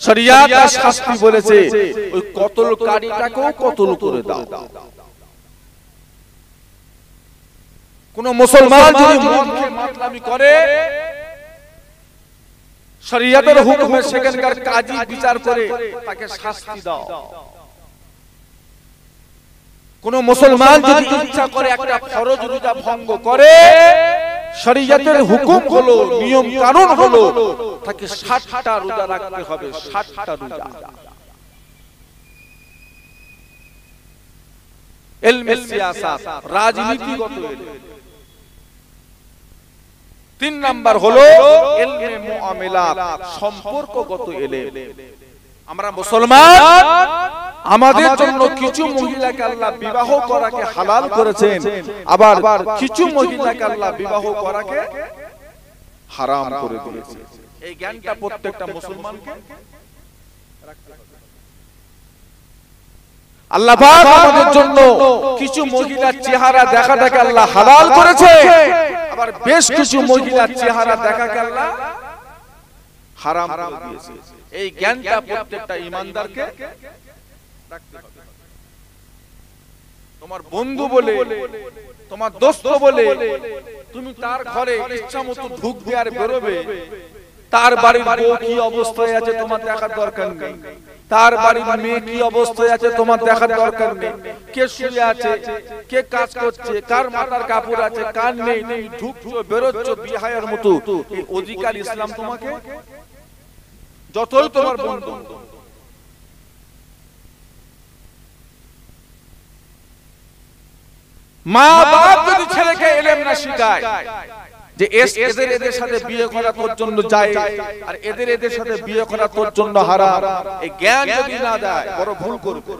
শরিয়াত আর শাস্তি বলেছে ওই কতলকারীটাকেও কতল করে দাও। কোন মুসলমান যদি মদকে মাতলামি করে, শরিয়াতের হুকুমে সেখানকার কাজী বিচার করে তাকে শাস্তি দাও। কোন মুসলমান যদি ইচ্ছা করে একটা ফরজ রোজা ভঙ্গ করে, শরিয়াতের হুকুম হলো, নিয়ম কানুন হলো, তাকে 60টা রোজা রাখতে হবে, 60টা রোজা। ইলমে সিয়াসাত, রাজনীতিগত ইলম। তিন নাম্বার হলো ইলমে মুআমিলাত, সম্পর্কগত ইলম। আমরা মুসলমান, আমাদের জন্য কিছু মহিলাকে আল্লাহ বিবাহ করাকে হালাল করেছেন, আবার কিছু মহিলাকে আল্লাহ বিবাহ করাকে হারাম করে দিয়েছেন। এই জ্ঞানটা প্রত্যেকটা মুসলমানকে রাখতে হবে। আল্লাহ পাক আমাদের জন্য কিছু মহিলার চেহারা দেখাটাকে আল্লাহ হালাল করেছে, আবার বেশ কিছু মহিলার চেহারা দেখাকে আল্লাহ হারাম করে দিয়েছে। এই জ্ঞানটা প্রত্যেকটা ঈমানদারকে রাখতে হবে। তোমার বন্ধু বলে, তোমার দোস্ত বলে তুমি তার ঘরে ইচ্ছামতো ঢুকবে আর বেরোবে, তার বাড়ির বউ কি অবস্থায় আছে তোমার দেখার দরকার নেই, তার বাড়ির মেয়ে কি অবস্থায় আছে তোমার দেখার দরকার নেই, কে শুয়ে আছে, কে কাজ করছে, কার মাথার কাপড় আছে, কার নেই, তুমি ঢুকছো বেরোচ্ছ বিহায়ের মতো, এই অধিকার ইসলাম তোমাকে, যতই তোমার বন্ধু। মা বাপ যদি ছেলেকে ইলম না শিখায় যে এদের সাথে বিয়ে করা তোর জন্য জায়েজ আর এদের সাথে বিয়ে করা তোর জন্য হারাম, এই জ্ঞান যদি না দেয় বড় ভুল করবে।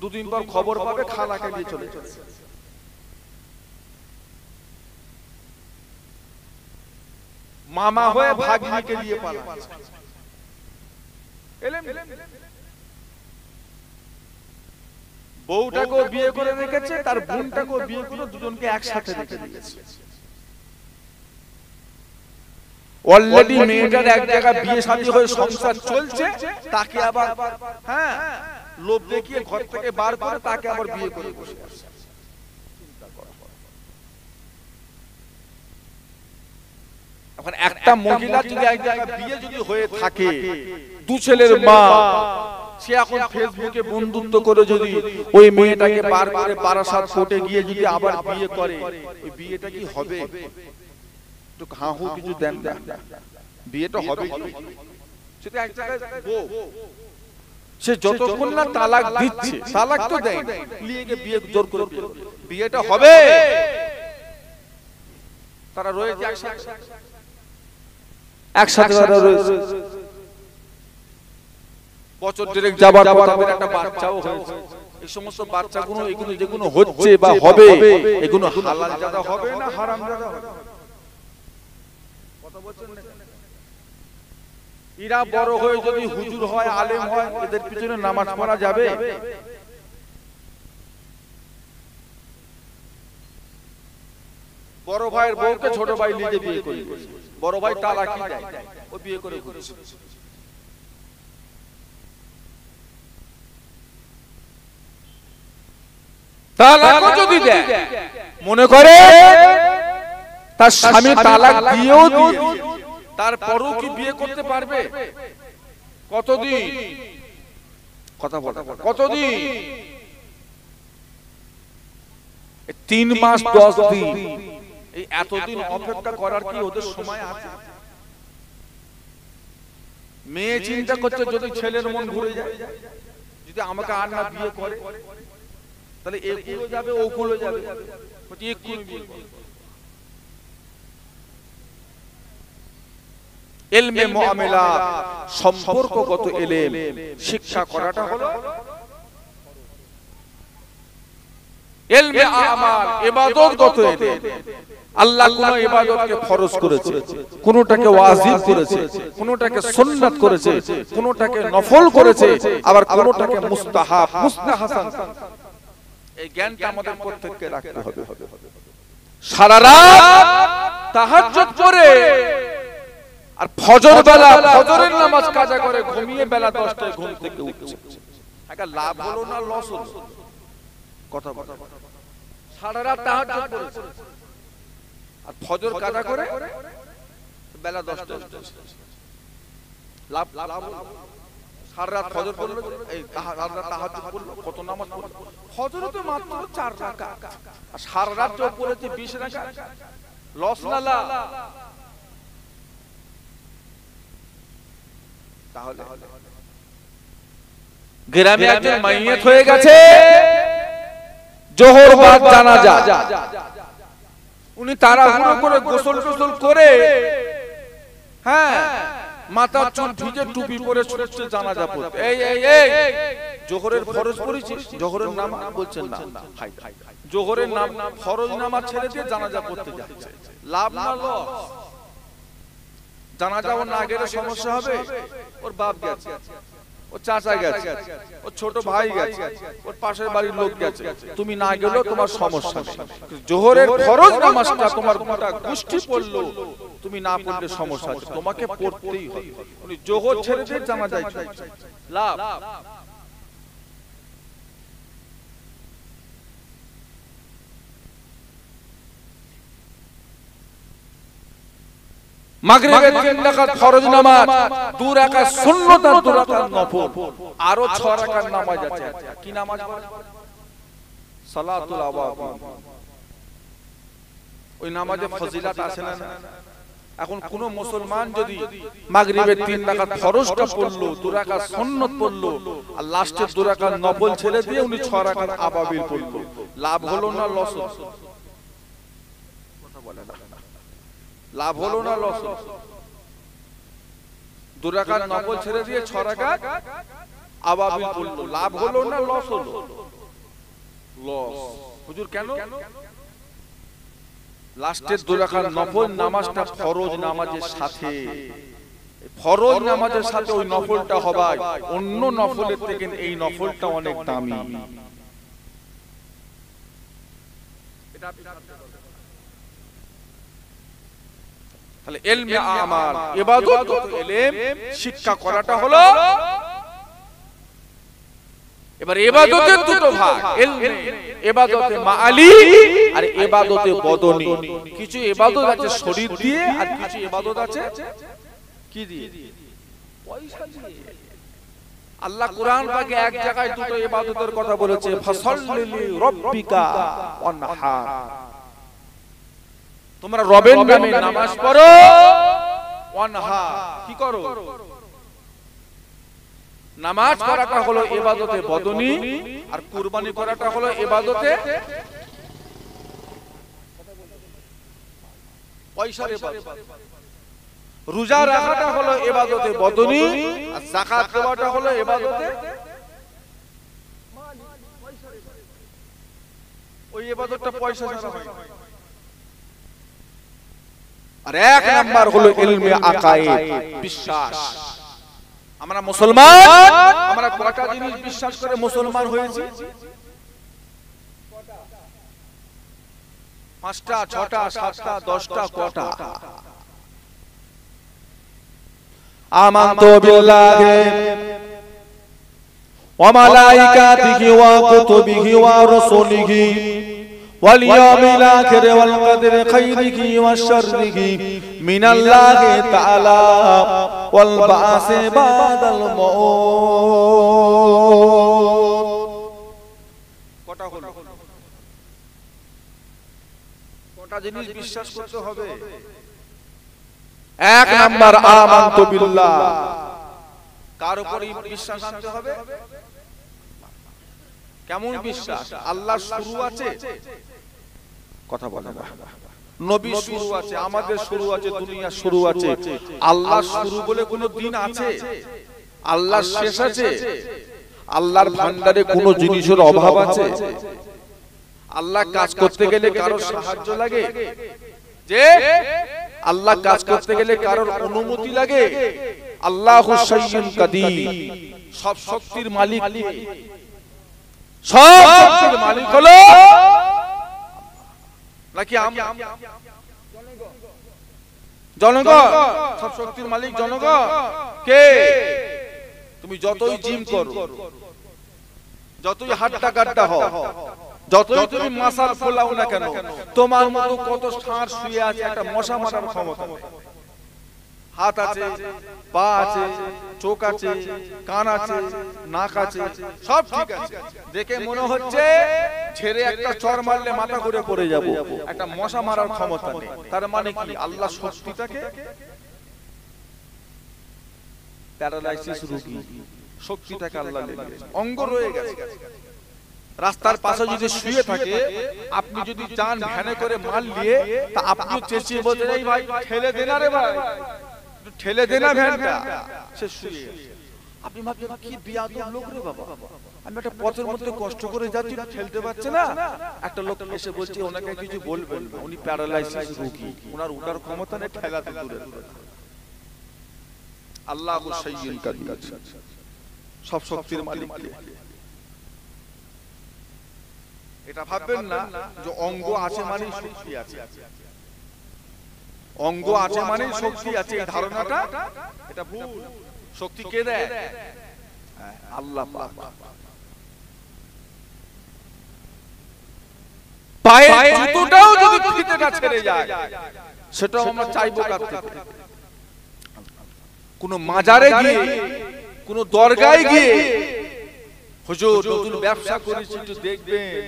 দুদিন পর খবর পাবে খালাকে নিয়ে চলে যাচ্ছে। মামা হয়ে ভাগ্নিকে নিয়ে পালাচ্ছে। বউটাকেও বিয়ে করে রেখেছে, তার বোনটাকেও বিয়ে করে দুজনকে একসাথে রেখে দিয়েছে। অলরেডি মেয়েটার এক জায়গায় বিয়ে শাদী হয়ে সংসার চলছে, তাকে আবার লোভ দেখিয়ে ঘর থেকে বার করে তাকে আবার বিয়ে করে বসে আছে। এখন একটা মহিলা যদি এক জায়গায় বিয়ে যদি হয়ে থাকে, দু ছেলের মা, সে এখন ফেসবুকে বন্ধুত্ব করে যদি ওই মেয়েটাকে বারবার বারাসাত কোর্টে গিয়ে যদি আবার বিয়ে করে, ওই বিয়েটা কি হবে? তো হাহু কিছু দেন না, বিয়েটা হবে কি? সেটা এক জায়গায় বউ, সে যতক্ষণ না তালাক দিচ্ছে, তালাক তো দেয়, নিয়ে গিয়ে বিয়ে জোর করে বিয়েটা হবে। তারা রয়েছে একসাথে রয়েছে, বছর দেড়েক যাবার পর তাদের একটা বাচ্চাও হয়েছে। এই সমস্ত বাচ্চাগুলো এগুলো যেগুলো হচ্ছে বা হবে, এগুলো হালাল জাদা হবে না হারাম জাদা হবে? কথা বলছেন না? এরা বড় হয়ে যদি হুজুর হয়, আলেম হয়, এদের পিছনে নামাজ পড়া যাবে? বড় ভাইয়ের বউকে ছোট ভাই নিজে বিয়ে করে, বড় ভাই তালাকি দেয়, ও বিয়ে করে ঘুরছে। তালাকও যদি দেয়, মনে করে তার স্বামী তালাক দিয়েও দিয়ে, তারপরও কি বিয়ে করতে পারবে? কতদিন? কথা বল, কতদিন? 3 মাস 10 দিন। এই এতদিন অপেক্ষা করার কি ওদের সময় আছে? মেয়ে চিন্তা করছে যদি ছেলের মন ঘুরে যায়, যদি আমাকে আর না বিয়ে করে, তাহলে এগুলো যাবে ওগুলো যাবে, ইলমে মুআমালাত, সম্পর্কগত ইলম শিক্ষা করাটা হলো ইলমে আমাল, ইবাদতগত ইলম। আল্লাহ কোন ইবাদতকে ফরজ করেছে, কোনটাকে ওয়াজিব করেছে, কোনটাকে সুন্নাত করেছে, কোনটাকে নফল করেছে, আবার কোনটাকে মুস্তাহাব, মুস্তাহাসান। এই জ্ঞানটা আমাদের প্রত্যেককে রাখতে হবে। সারা রাত তাহাজ্জুদ পড়ে আর ফজর বেলা ফজরের নামাজ কাজা করে ঘুমিয়ে বেলা 10টায় ঘুম থেকে উঠছে, একটা লাভ হলো না লস হলো? কথা বলো। সারা রাত তাহাজ্জুদ পড়েছে আর ফজর কাজা করে বেলা 10টায় উঠছে, লাভ লাভ? সারা রাত ফজর পড়লো, এই সারা রাত তাহাজ্জুদ পড়লো, কত নামাজ পড়লো? ফজরে তো মাত্র 4 রাকাত, আর সারা রাত যে পড়েছে 20 রাকাত, লস না লাভ? তাহলে গ্রামে একজন মাইয়াত হয়ে গেছে, জোহর বাদ জানাজা, উনি তাড়াহুড়ো করে গোসল টোসল করে, হ্যাঁ, মাথার চুল ভিজে টুপি পরে ছুটছে জানাজা পড়তে। এই এই এই, জোহরের ফরজ পড়েছিস? জোহরের নামাজ বলছেন না, জোহরের নাম ফরজ নামাজ ছেড়ে দিয়ে জানাজা পড়তে যাচ্ছে, লাভ না লস? জানাজা ওর না গেলে সমস্যা হবে? ওর বাপ গেছে, ওর চাচা গেছে, ওর ছোট ভাই গেছে, ওর পাশের বাড়ির লোক গেছে, তুমি না গেলেও তোমার সমস্যা নেই। জোহরের ফরজ নামাজটা তোমার গোটা গোষ্ঠী পড়লো, তুমি না পড়লে সমস্যা আছে, তোমাকে পড়তেই হবে। উনি জোহর ছেড়ে দিয়ে জানাজায় চলছে, লাভ? মাগরিবের 3 রাকাত ফরজ নামাজ, 2 রাকাত সুন্নাত আর 2 রাকাত নফল, আরো 6 রাকাত নামাজ আছে। কি নামাজ? সালাতুল আওয়াবিন। ওই নামাজে ফজিলত আছে না? এখন কোন মুসলমান যদি মাগরিবের 3 রাকাত ফরজটা পড়লো, 2 রাকাত সুন্নাত পড়লো, আর লাস্টের 2 রাকাত নফল ছেড়ে দিয়ে উনি 6 রাকাত আওয়াবিন পড়লো, লাভ হলো না লস হলো? কথা বলে না, লাভ হলো না লস হলো? 2 রাকাত নফল ছেড়ে দিয়ে 6 রাকাত আওয়াবিন পড়লো, লাভ হলো না লস হলো? লস। হুজুর কেন? লাস্টের 2 রাকাত নফল নামাজটা ফরজ নামাজের সাথে, ফরজ নামাজের সাথে ওই নফলটা হবে, অন্য নফলের থেকে এই নফলটা অনেক দামি। এটা তাহলে ইলমে আমাল, ইবাদতগত ইলম শিক্ষা করাটা হলো এবার ইবাদতের দুটো ভাগ, ইবাদতে মাআলি আর ইবাদতে বদনি। কিছু ইবাদত আছে শরীর দিয়ে আর কিছু ইবাদত আছে কি দিয়ে? পয়সা দিয়ে। আল্লাহ কুরআন পাকে এক জায়গায় দুটো ইবাদতের কথা বলেছে, ফাসাল্লি লিরাব্বিকা ওয়ানহার। তোমরা রবের নামে নামাজ পড়ো, ওয়ানহার কি করো? নামাজ পড়াটা হলো ইবাদতে বদনি আর কুরবানি করাটা হলো ইবাদতে পয়সার ইবাদত। রোজা রাখাটা হলো ইবাদতে বদনি আর যাকাত দেওয়াটা হলো ইবাদতে মালি। ওই ইবাদতটা পয়সা ছাড়া হয় না। আর এক নাম্বার হলো ইলমে আকায়েদ, বিশ্বাস। আমরা মুসলমান, আমরা কয়টা জিনিস বিশ্বাস করে মুসলমান হয়েছি? পাঁচটা, ছটা, সাতটা, দশটা, কটা? আমানতু বিল্লাহি ওয়া মালাইকাতিহি ওয়া কুতুবিহি ওয়া রুসুলিহি ওয়াল ইয়াউমিল আখির ওয়াল কদরি খাইরিহি ওয়া শাররিহি মিনাল্লাহি তাআলা ওয়াল বা'সি বাদাল মাউত। কটা হলো? কটা জিনিস বিশ্বাস করতে হবে? এক নাম্বার আমানতু বিল্লাহ। কার উপরে বিশ্বাস আনতে হবে? কেমন বিশ্বাস? আল্লাহ শুরু আছে, কথা বলে না। নবী শুরু আছে, আমাদের শুরু আছে, দুনিয়া শুরু আছে। আল্লাহ শুরু বলে কোনো দিন আছে? আল্লাহ শেষ আছে? আল্লাহর ভান্ডারে কোনো জিনিসের অভাব আছে? আল্লাহ কাজ করতে গেলে কারোর সাহায্য লাগে? যে আল্লাহ কাজ করতে গেলে কারোর অনুমতি লাগে? আল্লাহু শাইয়ুন কাদির, সব শক্তির মালিক। সব শক্তির মালিক হলো নাকি জনগণ? সব শক্তির মালিক জনগণ। কে? তুমি যতই জিম করো, যতই হাট্টা কাট্টা হও, যতই তুমি মাসাল ফোলাও না কেন, তোমার মতো কত ষাঁড় শুয়ে আছে, একটা মশা মারার ক্ষমতা নেই। হাত আছে, পা আছে, চোখ আছে, কান আছে, নাক আছে, সব ঠিক আছে। দেখে মনে হচ্ছে ছেড়ে একটা চড় মারলে মাথা ঘুরে পড়ে যাব, একটা মশা মারার ক্ষমতা নেই। তার মানে কি? আল্লাহ শক্তিটাকে প্যারালাইসিস রোগী, শক্তিটাকে আল্লাহ লেগেছে, অঙ্গ রয়ে গেছে। রাস্তার পাশে যদি শুয়ে থাকে, আপনি যদি চান ভ্যানে করে মাল নিয়ে, তা আপনিও চেঁচিয়ে বলতে যাই, ভাই ঠেলে দে না রে, ভাই ঠেলে দে না ভ্যানটা। সে শুয়ে, আপনি ভাবছেন কি বিয়াদব লোক রে বাবা, আমি একটা পথের মধ্যে কষ্ট করে যাচ্ছি, ঠেলতে পারছে না। একটা লোক এসে বলছে ওনাকে কিছু বলবেন না, উনি প্যারালাইসিস রোগী, ওনার উঠার ক্ষমতা নেই, ঠেলাতে দূরে। আল্লাহু শাইয়ুন কাদির, সব শক্তির মালিক। এটা ভাববেন না যে অঙ্গ আছে মানে শক্তি আছে, অঙ্গ আছে মানে শক্তি আছে, এই ধারণাটা এটা ভুল। শক্তি কে দেয়? আল্লাহ পাক। পায়ের জুতোটাও যদি ফিতেটা ছেড়ে যায়, সেটাও আমরা চাইবো কার থেকে? কোন মাজারে গিয়ে, কোন দরগায় গিয়ে, হুজুর নতুন ব্যবসা করেছি একটু দেখবেন,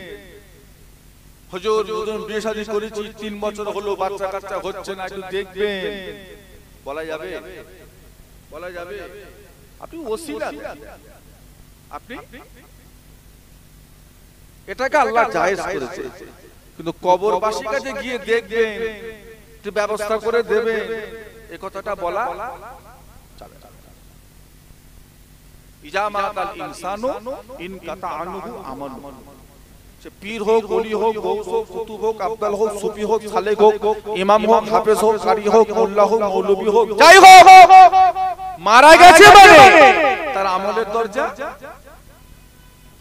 হুজুর নতুন বিয়ে শাদী করেছি 3 বছর হলো, বাচ্চা কাচ্চা হচ্ছে না, একটু দেখবেন, বলা যাবে? বলা যাবে? আপনি ওসিলা দেন, আপনি এটাকে আল্লাহ জায়েজ করেছে, কিন্তু কবরবাসীর কাছে গিয়ে দেখবেন, একটু ব্যবস্থা করে দেবেন, এই কথাটা বলা চলে না। ইজা মাতাল ইনসানু ইনকাতা আনহু আমালু। সে পীর হোক, ওলি হোক, গৌস হোক, কুতুব হোক, আব্দাল হোক, সুফি হোক, সালেক হোক, ইমাম হোক, হাফেজ হোক, কারি হোক, মোল্লা হোক, মৌলভী হোক, যাই হোক, মারা গেছে মানে তার আমলের দরজা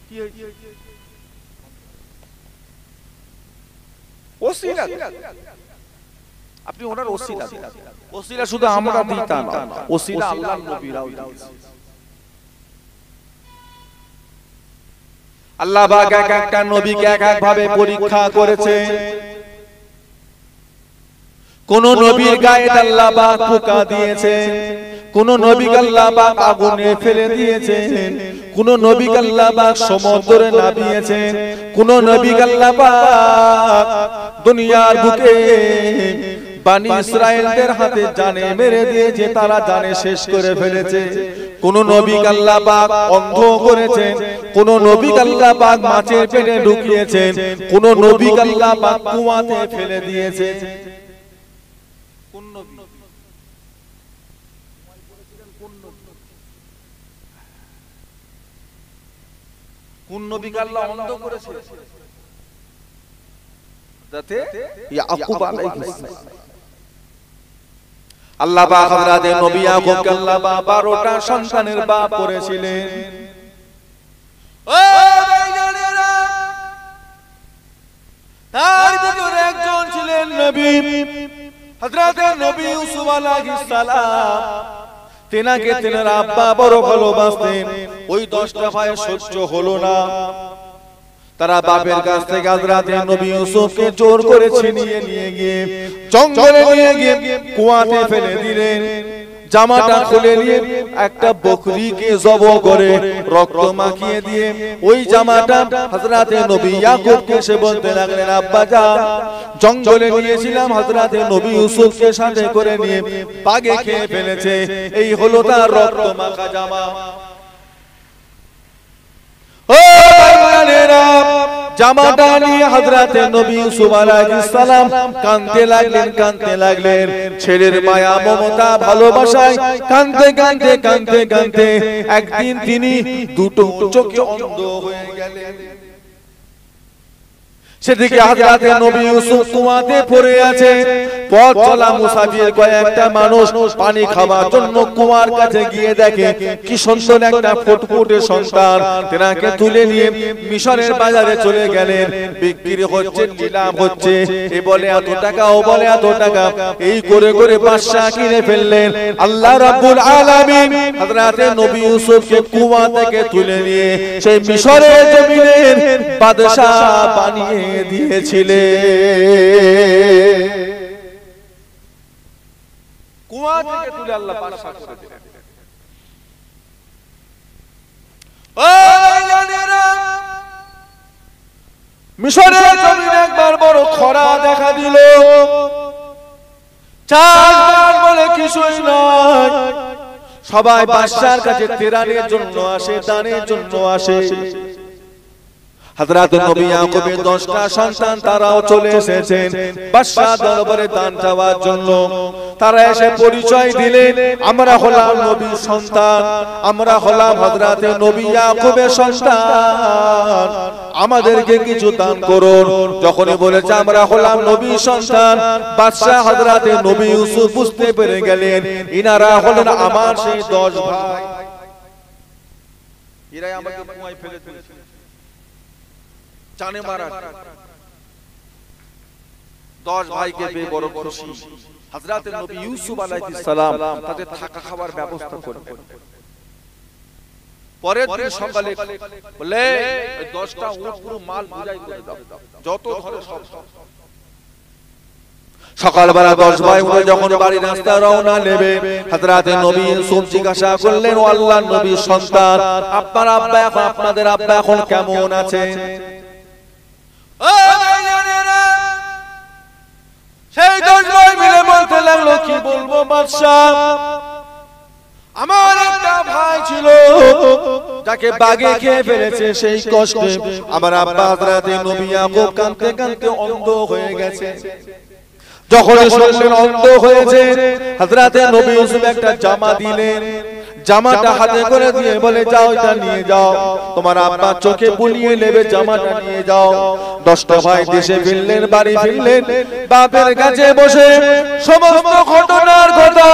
কি হয়েছে? ওসিলা। আপনি ওনার ওসিলা, ওসিলা শুধু আমরা দিতা না, ওসিলা আল্লাহর নবীরাও দিয়েছে। আল্লাহ পাক এক একটা নবীকে এক এক ভাবে পরীক্ষা করেছে। কোন নবীর গায়ে আল্লাহ পাক পোকা দিয়েছেন, কোন নবীকে আল্লাহ পাক আগুনে ফেলে দিয়েছেন, কোন নবীকে আল্লাহ পাক সমুদ্রে নামিয়েছেন, কোন নবীকে আল্লাহ পাক দুনিয়ার বুকে বানি ইসরাইলদের হাতে জানে মেরে দিয়েছে, তারা জানে শেষ করে ফেলেছে। কোন নবীকে আল্লাহ পাক অন্ধ করেছেন, কোন নবীকে আল্লাহ পাক মাছের পেটে ঢুকিয়েছেন, কোন নবীকে আল্লাহ পাক কুয়াতে ফেলে দিয়েছে। কোন নবী কোন নবীকে আল্লাহ অন্ধ করেছে? যাতে ইয়াকুব আলাইহিস সালাম আল্লাহ পাক হযরত নবী ইয়াকুবকে আল্লাহ পাক 12টা সন্তানের বাপ করেছিলেন। ও ভাইজানেরা, তার ভিতরে একজন ছিলেন নবী হযরত নবী ইউসুফ আলাইহিস সালাম। তেনাকে তেনার আব্বা বড় ভালোবাসতেন। ওই 10টা ভাই সহ্য হলো না, তারা বাপের কাছ থেকে হযরত নবী ইউসুফকে জোর করে ছিনিয়ে নিয়ে গিয়ে জঙ্গলে নিয়ে গিয়ে কুয়াতে ফেলে দিলেন। জামাটা খুলে নিয়ে একটা বকরিকে জবাই করে রক্ত মাখিয়ে দিয়ে ওই জামাটা হযরত নবী ইয়াকুবকে সে বলতে লাগলেন, আব্বা জান, জঙ্গলে নিয়েছিলাম হযরত নবী ইউসুফকে সাথে করে নিয়ে বাঘে খেয়ে ফেলেছে, এই হলো তার রক্ত মাখা জামা। ও ভাইরা, জামাটা নিয়ে হযরত নবী ইউসুফ আলাইহিস সালাম কাঁদতে লাগলেন। ছেলের মায়া মমতা ভালোবাসায় কাঁদতে কাঁদতে একদিন তিনি দুটো চোখে অন্ধ হয়ে গেলেন। সেদিকে হযরত নবী ইউসুফ কুয়াতে পড়ে আছে। পথ চলা মুসাফির কয়েকটা মানুষ পানি খাওয়ার জন্য কুয়ার কাছে গিয়ে দেখে কি সুন্দর একটা ফুটফুটে সন্তান। তেনাকে তুলে নিয়ে মিশরের বাজারে চলে গেলেন। বিক্রি হচ্ছে, নিলাম হচ্ছে, এ বলে এত টাকা, ও বলে এত টাকা, এই করে করে বাদশা কিনে ফেললেন। আল্লাহ রাব্বুল আলামিন হযরত নবী ইউসুফকে কুয়া থেকে তুলে নিয়ে সেই মিশরের জমিনের বাদশা বানিয়ে দিয়েছিলেন। কুয়া থেকে তুলে আল্লাহ বাদশা করে দিলেন। ও জানেরা, মিশরের জমিনে একবার বড় খরা দেখা দিল। চাষবাস বলে কিছুই নাই। সবাই বাদশার কাছে তেরানের জন্য আসে, দানের জন্য আসে। হযরত নবী ইয়াকুবের 10টা সন্তান তারাও চলে এসেছেন বাদশা দরবারে দান চাওয়ার জন্য। তারা এসে পরিচয় দিলেন, আমরা হলাম নবীর সন্তান, আমরা হলাম হযরত নবী ইয়াকুবের সন্তান, আমাদেরকে কিছু দান করুন। যখনই বলেছে আমরা হলাম নবীর সন্তান, বাদশা হযরত নবী ইউসুফ বুঝতে পেরে গেলেন ইনারা হলেন আমার সেই 10 ভাই। এরাই আমাকে কুয়ায় ফেলে দিয়েছে, জানে মারা। 10 ভাইকে পেয়ে বড় খুশি। হযরত নবী ইউসুফ আলাইহিস সালাম তাদের থাকা খাওয়ার ব্যবস্থা করলেন। পরের দিন সকালে বলে এই 10টা উট পুরো মাল বুঝাই করে দাও, যত ধরে সব। সকালবেলা 10 ভাই উঠে যখন বাড়ির রাস্তা রওনা নেবে, হযরত নবী ইউসুফ জিজ্ঞাসা করলেন, ও আল্লাহর নবীর সন্তান, আপনাদের আব্বা এখন কেমন আছে? সেই 10 ভাই মিলে বলতে লাগলো, কি বলবো বাদশা, আমার একটা ভাই ছিল যাকে বাঘে খেয়ে ফেলেছে, সেই কষ্টে আমার আব্বা হযরত নবী ইয়াকুব কাঁদতে কাঁদতে অন্ধ হয়ে গেছে। যখন শুনলেন অন্ধ হয়েছে, হযরত নবী ইউসুফ একটা জামা দিলেন। জামাটা হাতে করে দিয়ে বলে, যাও এটা নিয়ে যাও, তোমার আব্বা চোখে বুলিয়ে নেবে, জামাটা নিয়ে যাও। 10টা ভাই দেশে ফিরলেন, বাড়ি ফিরলেন, বাপের কাছে বসে সমস্ত ঘটনার কথা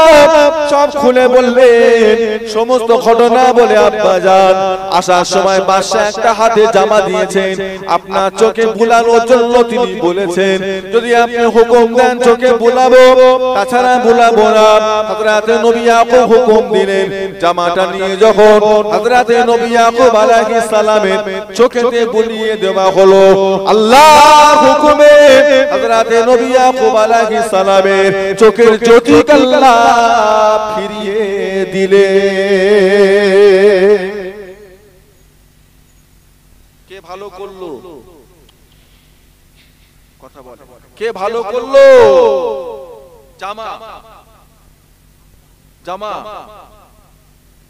সব খুলে বললেন। সমস্ত ঘটনা বলে, আব্বা জান, আসার সময় বাদশা একটা হাতে জামা দিয়েছেন, আপনার চোখে বুলানোর জন্য তিনি বলেছেন, যদি আপনি হুকুম দেন চোখে বুলাবো, তাছাড়া বুলাবো না। হযরত নবী ইয়াকুব হুকুম দিলেন, জামাটা নিয়ে যখন হযরতে নবী ইয়াকুব আলাইহিস সালামের চোখেতে বুলিয়ে দেওয়া হলো, আল্লাহর হুকুমে হযরতে নবী ইয়াকুব আলাইহিস সালামের চোখের জ্যোতি আল্লাহ ফিরিয়ে দিলে। কে ভালো করলো? কথা বল, কে ভালো করলো? জামা জামা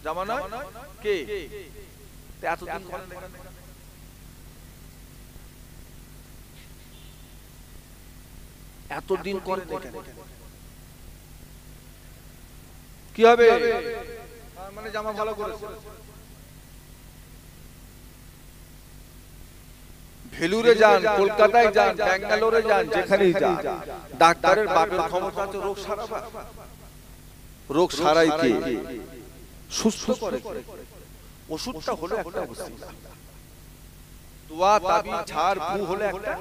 জামা না কে? এতদিন এতদিন করে কি হবে? মানে জামা ভালো করেছে। ভেলুরে যান, কলকাতায় যান, ব্যাঙ্গালোরে যান, যেখানেই যান, ডাক্তারের বাপের ক্ষমতা আছে রোগ সারাবা। রোগ সারাই কে? সুস্থ করে। ওষুধটা হলো একটা ওসিলা, দোয়া তাবিজ ঝাড় ফু হলো একটা।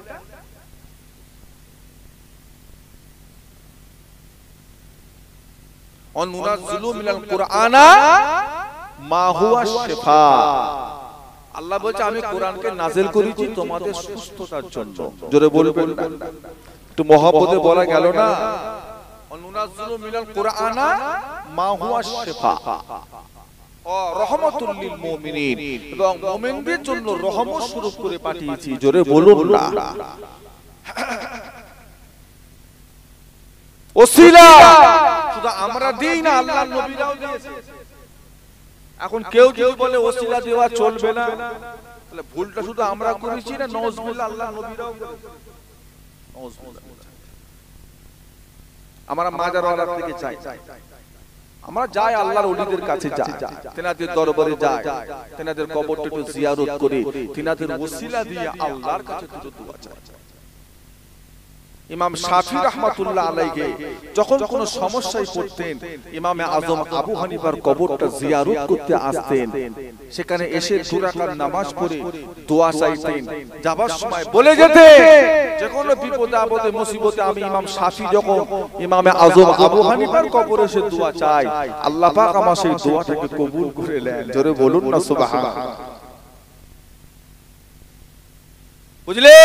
অনুনাজ্জিলু মিনাল কুরআনা মা হুয়া শিফা। আল্লাহ বলছে আমি কোরআনকে নাযিল করেছি তোমাদের সুস্থতার জন্য। জোরে বলবেন না? একটু মহব্বতে বলা গেল না? অনুনাজ্জিলু মিনাল কুরআনা মা হুয়া শিফা ও রাহমাতুল লিল মুমিনিন, এবং মুমিনদের জন্য রহমত স্বরূপ করে পাঠিয়েছি। জোরে বলুন না? ওসিলা শুধু আমরা দেই না, আল্লাহর নবীরাও দিয়েছে। এখন কেউ যদি বলে ওসিলা দেওয়া চলবে না, তাহলে ভুলটা শুধু আমরা করেছি না নাউজুবিল্লাহ আল্লাহর নবীরাও করেছে? নাউজুবিল্লাহ। আমরা মাজারওয়ালার দিকে চাই, আমরা যাই আল্লাহর ওলিদের কাছে যাই, তেনাদের দরবারে যাই, তেনাদের কবরটা একটু জিয়ারত করে তেনাদের ওসিলা দিয়ে আল্লাহর কাছে দোয়া চাই। ইমাম শাফি রাহমাতুল্লাহ আলাইহি যখন কোন সমস্যায় পড়তেন, ইমামে আজম আবু হানিফার কবরটা জিয়ারত করতে আসতেন। সেখানে এসে 2 রাকাত নামাজ পড়ে দোয়া চাইতেন। যাবার সময় বলে যেতেন, যে কোনো বিপদে আপদে মুসিবতে আমি ইমাম শাফি যখন ইমামে আজম আবু হানিফার কবরে এসে দোয়া চাই, আল্লাহ পাক আমার সেই দোয়াটাকে কবুল করে নেন। জোরে বলুন না সুবহানাল্লাহ। বুঝলে?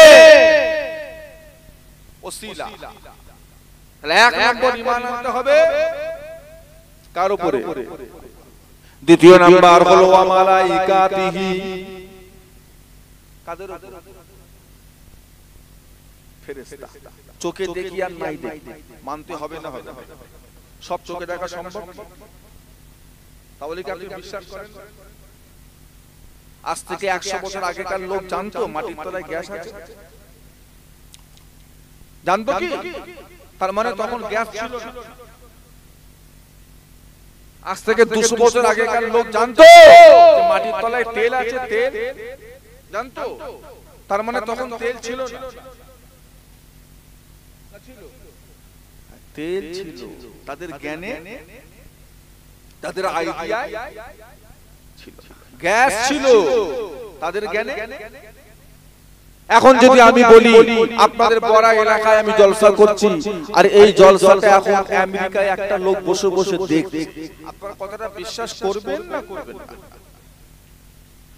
ওসিলা। তাহলে এক নম্বর ঈমান আনতে হবে কার উপরে? দ্বিতীয় নাম্বার হলো ওয়া মালাইকাতিহি। কাদের উপরে? ফেরেশতা। চোখে দেখি আর নাই দেখি মানতে হবে না? হবে। সব চোখে দেখা সম্ভব? তাহলে কি আপনি বিশ্বাস করেন? আজ থেকে 100 বছর আগেকার লোক জানতো মাটির তলায় গ্যাস আছে? জানতো কি? তার মানে তখন গ্যাস ছিল না। আজ থেকে 200 বছর আগেকার লোক জানতো যে মাটির তলায় তেল আছে? তেল জানতো? তার মানে তখন তেল ছিল না? তেল ছিল। তাদের জ্ঞানে, তাদের আইডিয়ায় ছিল। গ্যাস ছিল তাদের জ্ঞানে। এখন যদি আমি বলি আপনাদের বড় এলাকায় আমি জলসা করছি, আর এই জলসাটা এখন আমেরিকায় একটা লোক বসে বসে দেখছে, আপনারা কথাটা বিশ্বাস করবেন না করবেন না?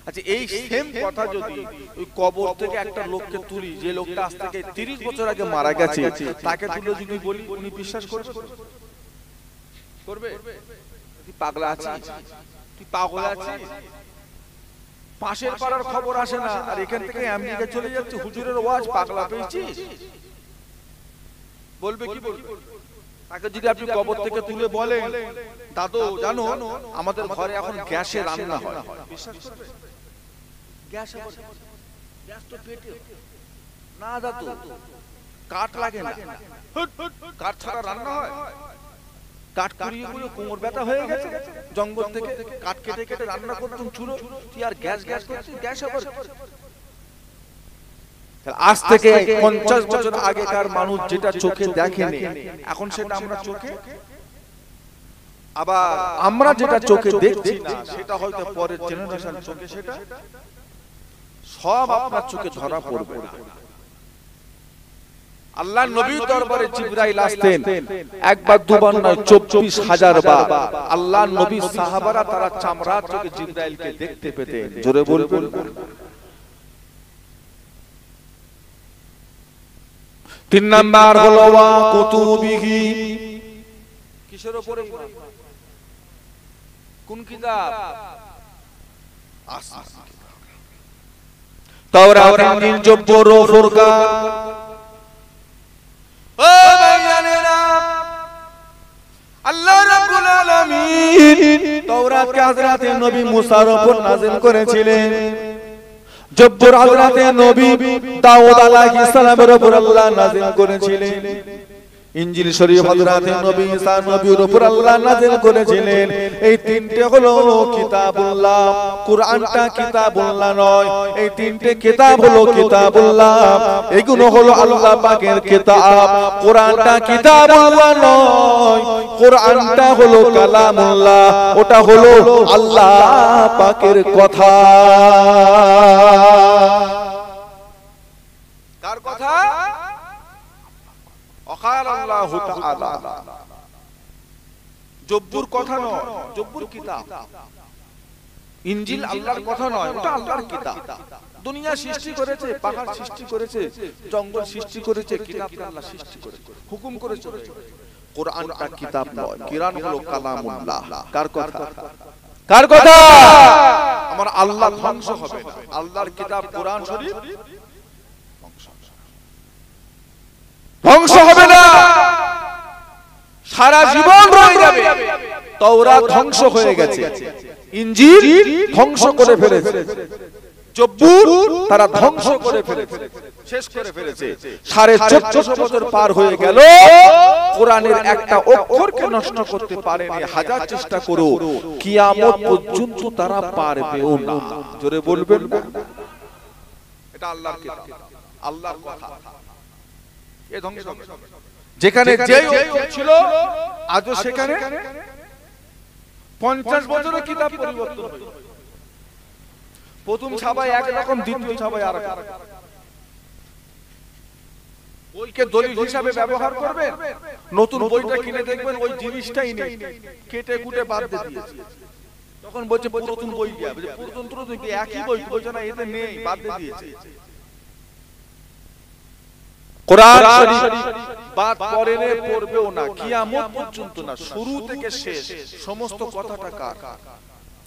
আচ্ছা, এই সেম কথা যদি ওই কবর থেকে একটা লোককে তুলি, যে লোকটা আজ থেকে 30 বছর আগে মারা গেছে, তাকে তুলে যদি বলি, উনি বিশ্বাস করবে? করবে? তুই পাগলা আছিস? তুই পাগল আছিস? পাশের পাড়ার খবর আসে না, আর এখান থেকে আমেরিকা চলে যাচ্ছে, হুজুরের ওয়াজ, পাগলা পেয়েছিস? বলবে কি বলবে? তাকে যদি আপনি কবর থেকে তুলে বলেন, দাদু জানো আমাদের ঘরে এখন গ্যাসে রান্না হয়, বিশ্বাস করবে? গ্যাস তো পেটে না দাদু, কাঠ লাগে না, কাঠ ছাড়া রান্না হয়? কাঠ কুড়িয়ে কুড়িয়ে কোমর ব্যথা হয়ে গেছে, জঙ্গল থেকে কাঠ কেটে কেটে রান্না করতুম চুলো, তুই আর গ্যাস গ্যাস করছিস? গ্যাস আবার আজ থেকে 50 বছর আগেকার মানুষ যেটা চোখে দেখেনি, এখন সেটা আমরা চোখে, আবার আমরা যেটা চোখে দেখছি না সেটা হয়তো পরের জেনারেশন চোখে, সেটা সব আপনার চোখে ধরা পড়বে না। আল্লাহ নবীর দরবারে জিবরাইল আসতেন একবার দুবার নয় 24,000 বার। আল্লাহ নবী সাহাবারা তারা চামড়ার চোখে জিবরাইলকে দেখতে পেতেন। জোরে বলবেন। 3 নাম্বার হলো ওয়া কুতুবিহি। কিসের উপরে? কোন কিতাব? তাওরাত, ইনজিল, জবুর ও ফুরকান। ও ভাইজানেরা, আল্লাহ রাব্বুল আলামিন তাওরাতকে হযরতে নবী মুসার উপর নাযিল করেছিলেন। জবুর হযরতে নবী দাউদ আলাইহিস সালামের উপর আল্লাহ নাযিল করেছিলেন। ইনজিল শরীফ হযরতে নবী ঈসা নবীর উপর আল্লাহ নাযিল করেছিলেন। এই তিনটে হলো কিতাবুল্লাহ। কুরআনটা কিতাবুল্লাহ নয়, এই তিনটে কিতাব হলো কিতাবুল্লাহ। এগুলো হলো আল্লাহ পাকের কিতাব। কুরআনটা কিতাবুল্লাহ নয়, কুরআনটা হলো কালামুল্লাহ। ওটা হলো আল্লাহ পাকের কথা। কার কথা? অকাল আল্লাহু তাআলা। জব্বুর কথা নয়, জব্বুর কিতাব। ইনজিল আল্লাহর কথা নয়, ওটা আল্লাহর কিতাব। দুনিয়া সৃষ্টি করেছে, পাহাড় সৃষ্টি করেছে, জঙ্গল সৃষ্টি করেছে, কিতাবটা আল্লাহ সৃষ্টি করেছে, হুকুম করেছে। কোরআনটা কিতাব নয়, কোরআন হলো কালামুল্লাহ। কার কথা? কার কথা? আমার আল্লাহ ধ্বংস হবে না। আল্লাহর কিতাব কোরআন শরীফ ধ্বংস হবে না, সারা জীবন রয়ে যাবে। তাওরাত ধ্বংস হয়ে গেছে, ইনজিল ধ্বংস করে ফেলেছে, জব্বুর তারা ধ্বংস করে ফেলেছে, শেষ করে ফেলেছে। 1450 বছর পার হয়ে গেল, কোরআনের একটা অক্ষরকে নষ্ট করতে পারেনি। হাজার চেষ্টা করো, কিয়ামত পর্যন্ত তারা পারবেও না। জোরে বলবেন না? এটা আল্লাহর কিতাব, আল্লাহর কথা। যেখানে যে ছিল আজও সেখানে 50 বছরের কিতাব পরিবর্তন হয়েছে। প্রথম ছাপায় একরকম, দ্বিতীয় ছাপায় আরেক। বইকে দলিল হিসাবে ব্যবহার করবেন, নতুন বইটা কিনে দেখবেন ওই জিনিসটাই নেই, কেটে কুটে বাদ দিয়ে দিয়েছে। তখন বলছে পুরাতন বই দিয়া, পুরাতন একই বই, বলছে না এতে নেই, বাদ দিয়ে দিয়েছে। কোরআন শরীফ বাদ পড়েনে পড়বেও না, কিয়ামত পর্যন্ত না, শুরু থেকে শেষ সমস্ত কথাটা কার?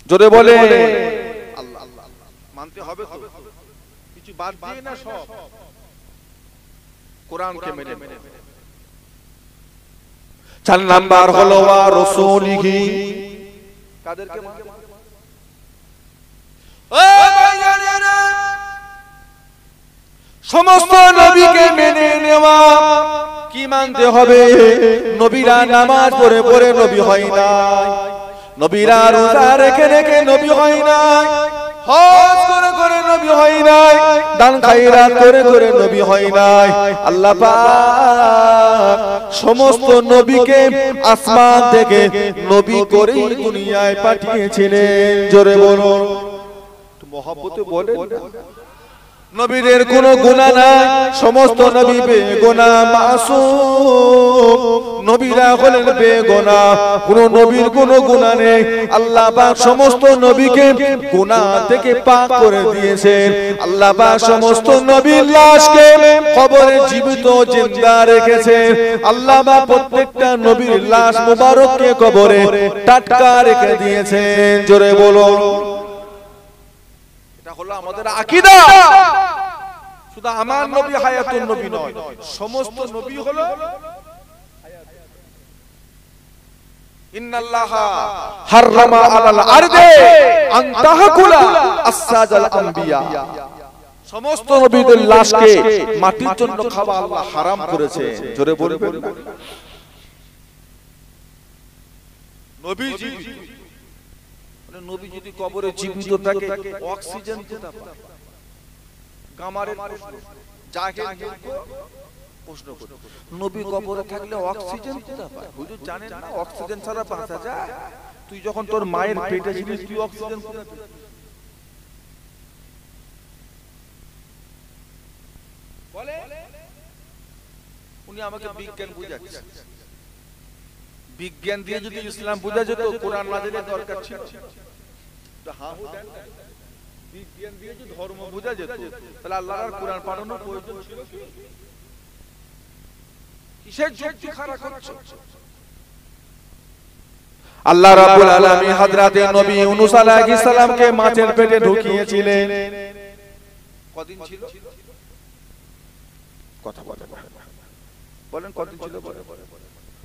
জোরে বলে আল্লাহ। মানতে হবে তো, কিছু বাদ দিয়ে না, সব কোরআনকে মেনে। 4 নাম্বার হলো ওয়া রাসূলিহি। কাদেরকে মানতে? ও ভাইজানেরা, সমস্ত নবীকে মেনে নেওয়া। কি মানতে হবে? নবীরা নামাজ পড়ে পড়ে নবী হয় নাই, নবীরা রোজা রেখে রেখে নবী হয় নাই, হজ করে করে নবী হয় নাই, দান খায়রাত করে করে নবী হয় নাই। আল্লাহ পাক সমস্ত নবীকে আসমান থেকে নবী করে দুনিয়ায় পাঠিয়েছিলেন। জোরে বলুন, মহব্বতে বলেন। নবীদের কোনো গুনাহ নাই, সমস্ত নবী বেগুনাহ, মাসুম। নবীরা হলেন বেগুনাহ, কোনো নবীর কোনো গুনাহ নেই। আল্লাহ পাক সমস্ত নবীকে গুনাহ থেকে পাক করে দিয়েছেন। আল্লাহ পাক সমস্ত নবীর লাশকে কবরে জীবিত জিন্দা রেখেছেন। আল্লাহ পাক প্রত্যেকটা নবীর লাশ মুবারককে কবরে টাটকা রেখে দিয়েছেন। জোরে বলুন, হলো আমাদের আকীদা। শুধু আমার নবী হায়াতুন নবী নয়, সমস্ত নবী হলো ইন্নাল্লাহা হাররামা আলাল আরদি আন তাহকুলা আসসাজাল আম্বিয়া। সমস্ত নবীদের লাশকে মাটির জন্য খাওয়া আল্লাহ হারাম করেছে। জোরে বলবেন না? নবী জীবিত, নবী যদি কবরে জীবিত থাকে অক্সিজেন কোথা পায়? গামারের প্রশ্ন, জাহেল প্রশ্ন করে, নবী কবরে থাকলে অক্সিজেন কোথা পায়? হুজুর জানেন না অক্সিজেন ছাড়া বাঁচা যায়? তুই যখন তোর মায়ের পেটে ছিলিস তুই অক্সিজেন কোথা পেলি? বলে উনি আমাকে বিজ্ঞান বুঝাচ্ছেন। বিজ্ঞান দিয়ে যদি ইসলাম বোঝা যেত, কোরআন নাযিলের দরকার ছিল? তো হাহু দেন, বিজ্ঞান দিয়ে যদি ধর্ম বোঝা যেত, তাহলে আল্লাহর আর কোরআন পড়ানোর প্রয়োজন ছিল কি? কিসের যুক্তি খাড়া করছো? আল্লাহ রাব্বুল আলামিন হযরতে নবী ইউনূস আলাইহিস সালামকে মাছের পেটে ঢুকিয়েছিলেন। কদিন ছিল? কথা বলেন কদিন ছিল?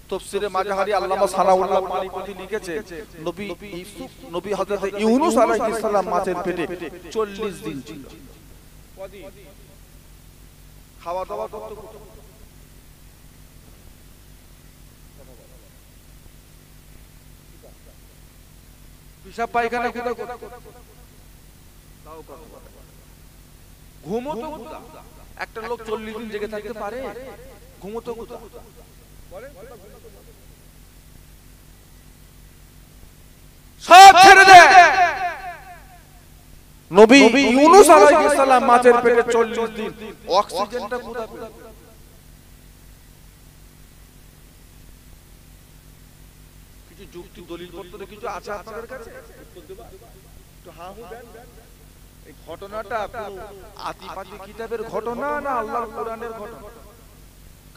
তাফসীরে মাজাহারি আল্লামা সানাউল্লাহ মালিকি লিখেছে, নবী হযরতে ইউনূস আলাইহিস সালাম মাছের পেটে 40 দিন ছিল। কদিন? খাওয়া দাওয়া করতে পিশাব পায়খানা কোথায় করতে? তাও কথা বলে। ঘুমোতো কোথা? একটা লোক 40 দিন জেগে থাকতে পারে? ঘুমোতো কোথা? বলেন সব ছেড়ে দে। নবী ইউনূস আলাইহিস সালাম মাছের পেটে 40 দিন, অক্সিজেনটা কোথা পেল? কিছু যুক্তি দলিল পত্র কিছু আছে আপনাদের কাছে? তো হাহু দেন। এই ঘটনাটা পুরো আতিপাতি কিতাবের ঘটনা না আল্লাহর কোরআনের ঘটনা?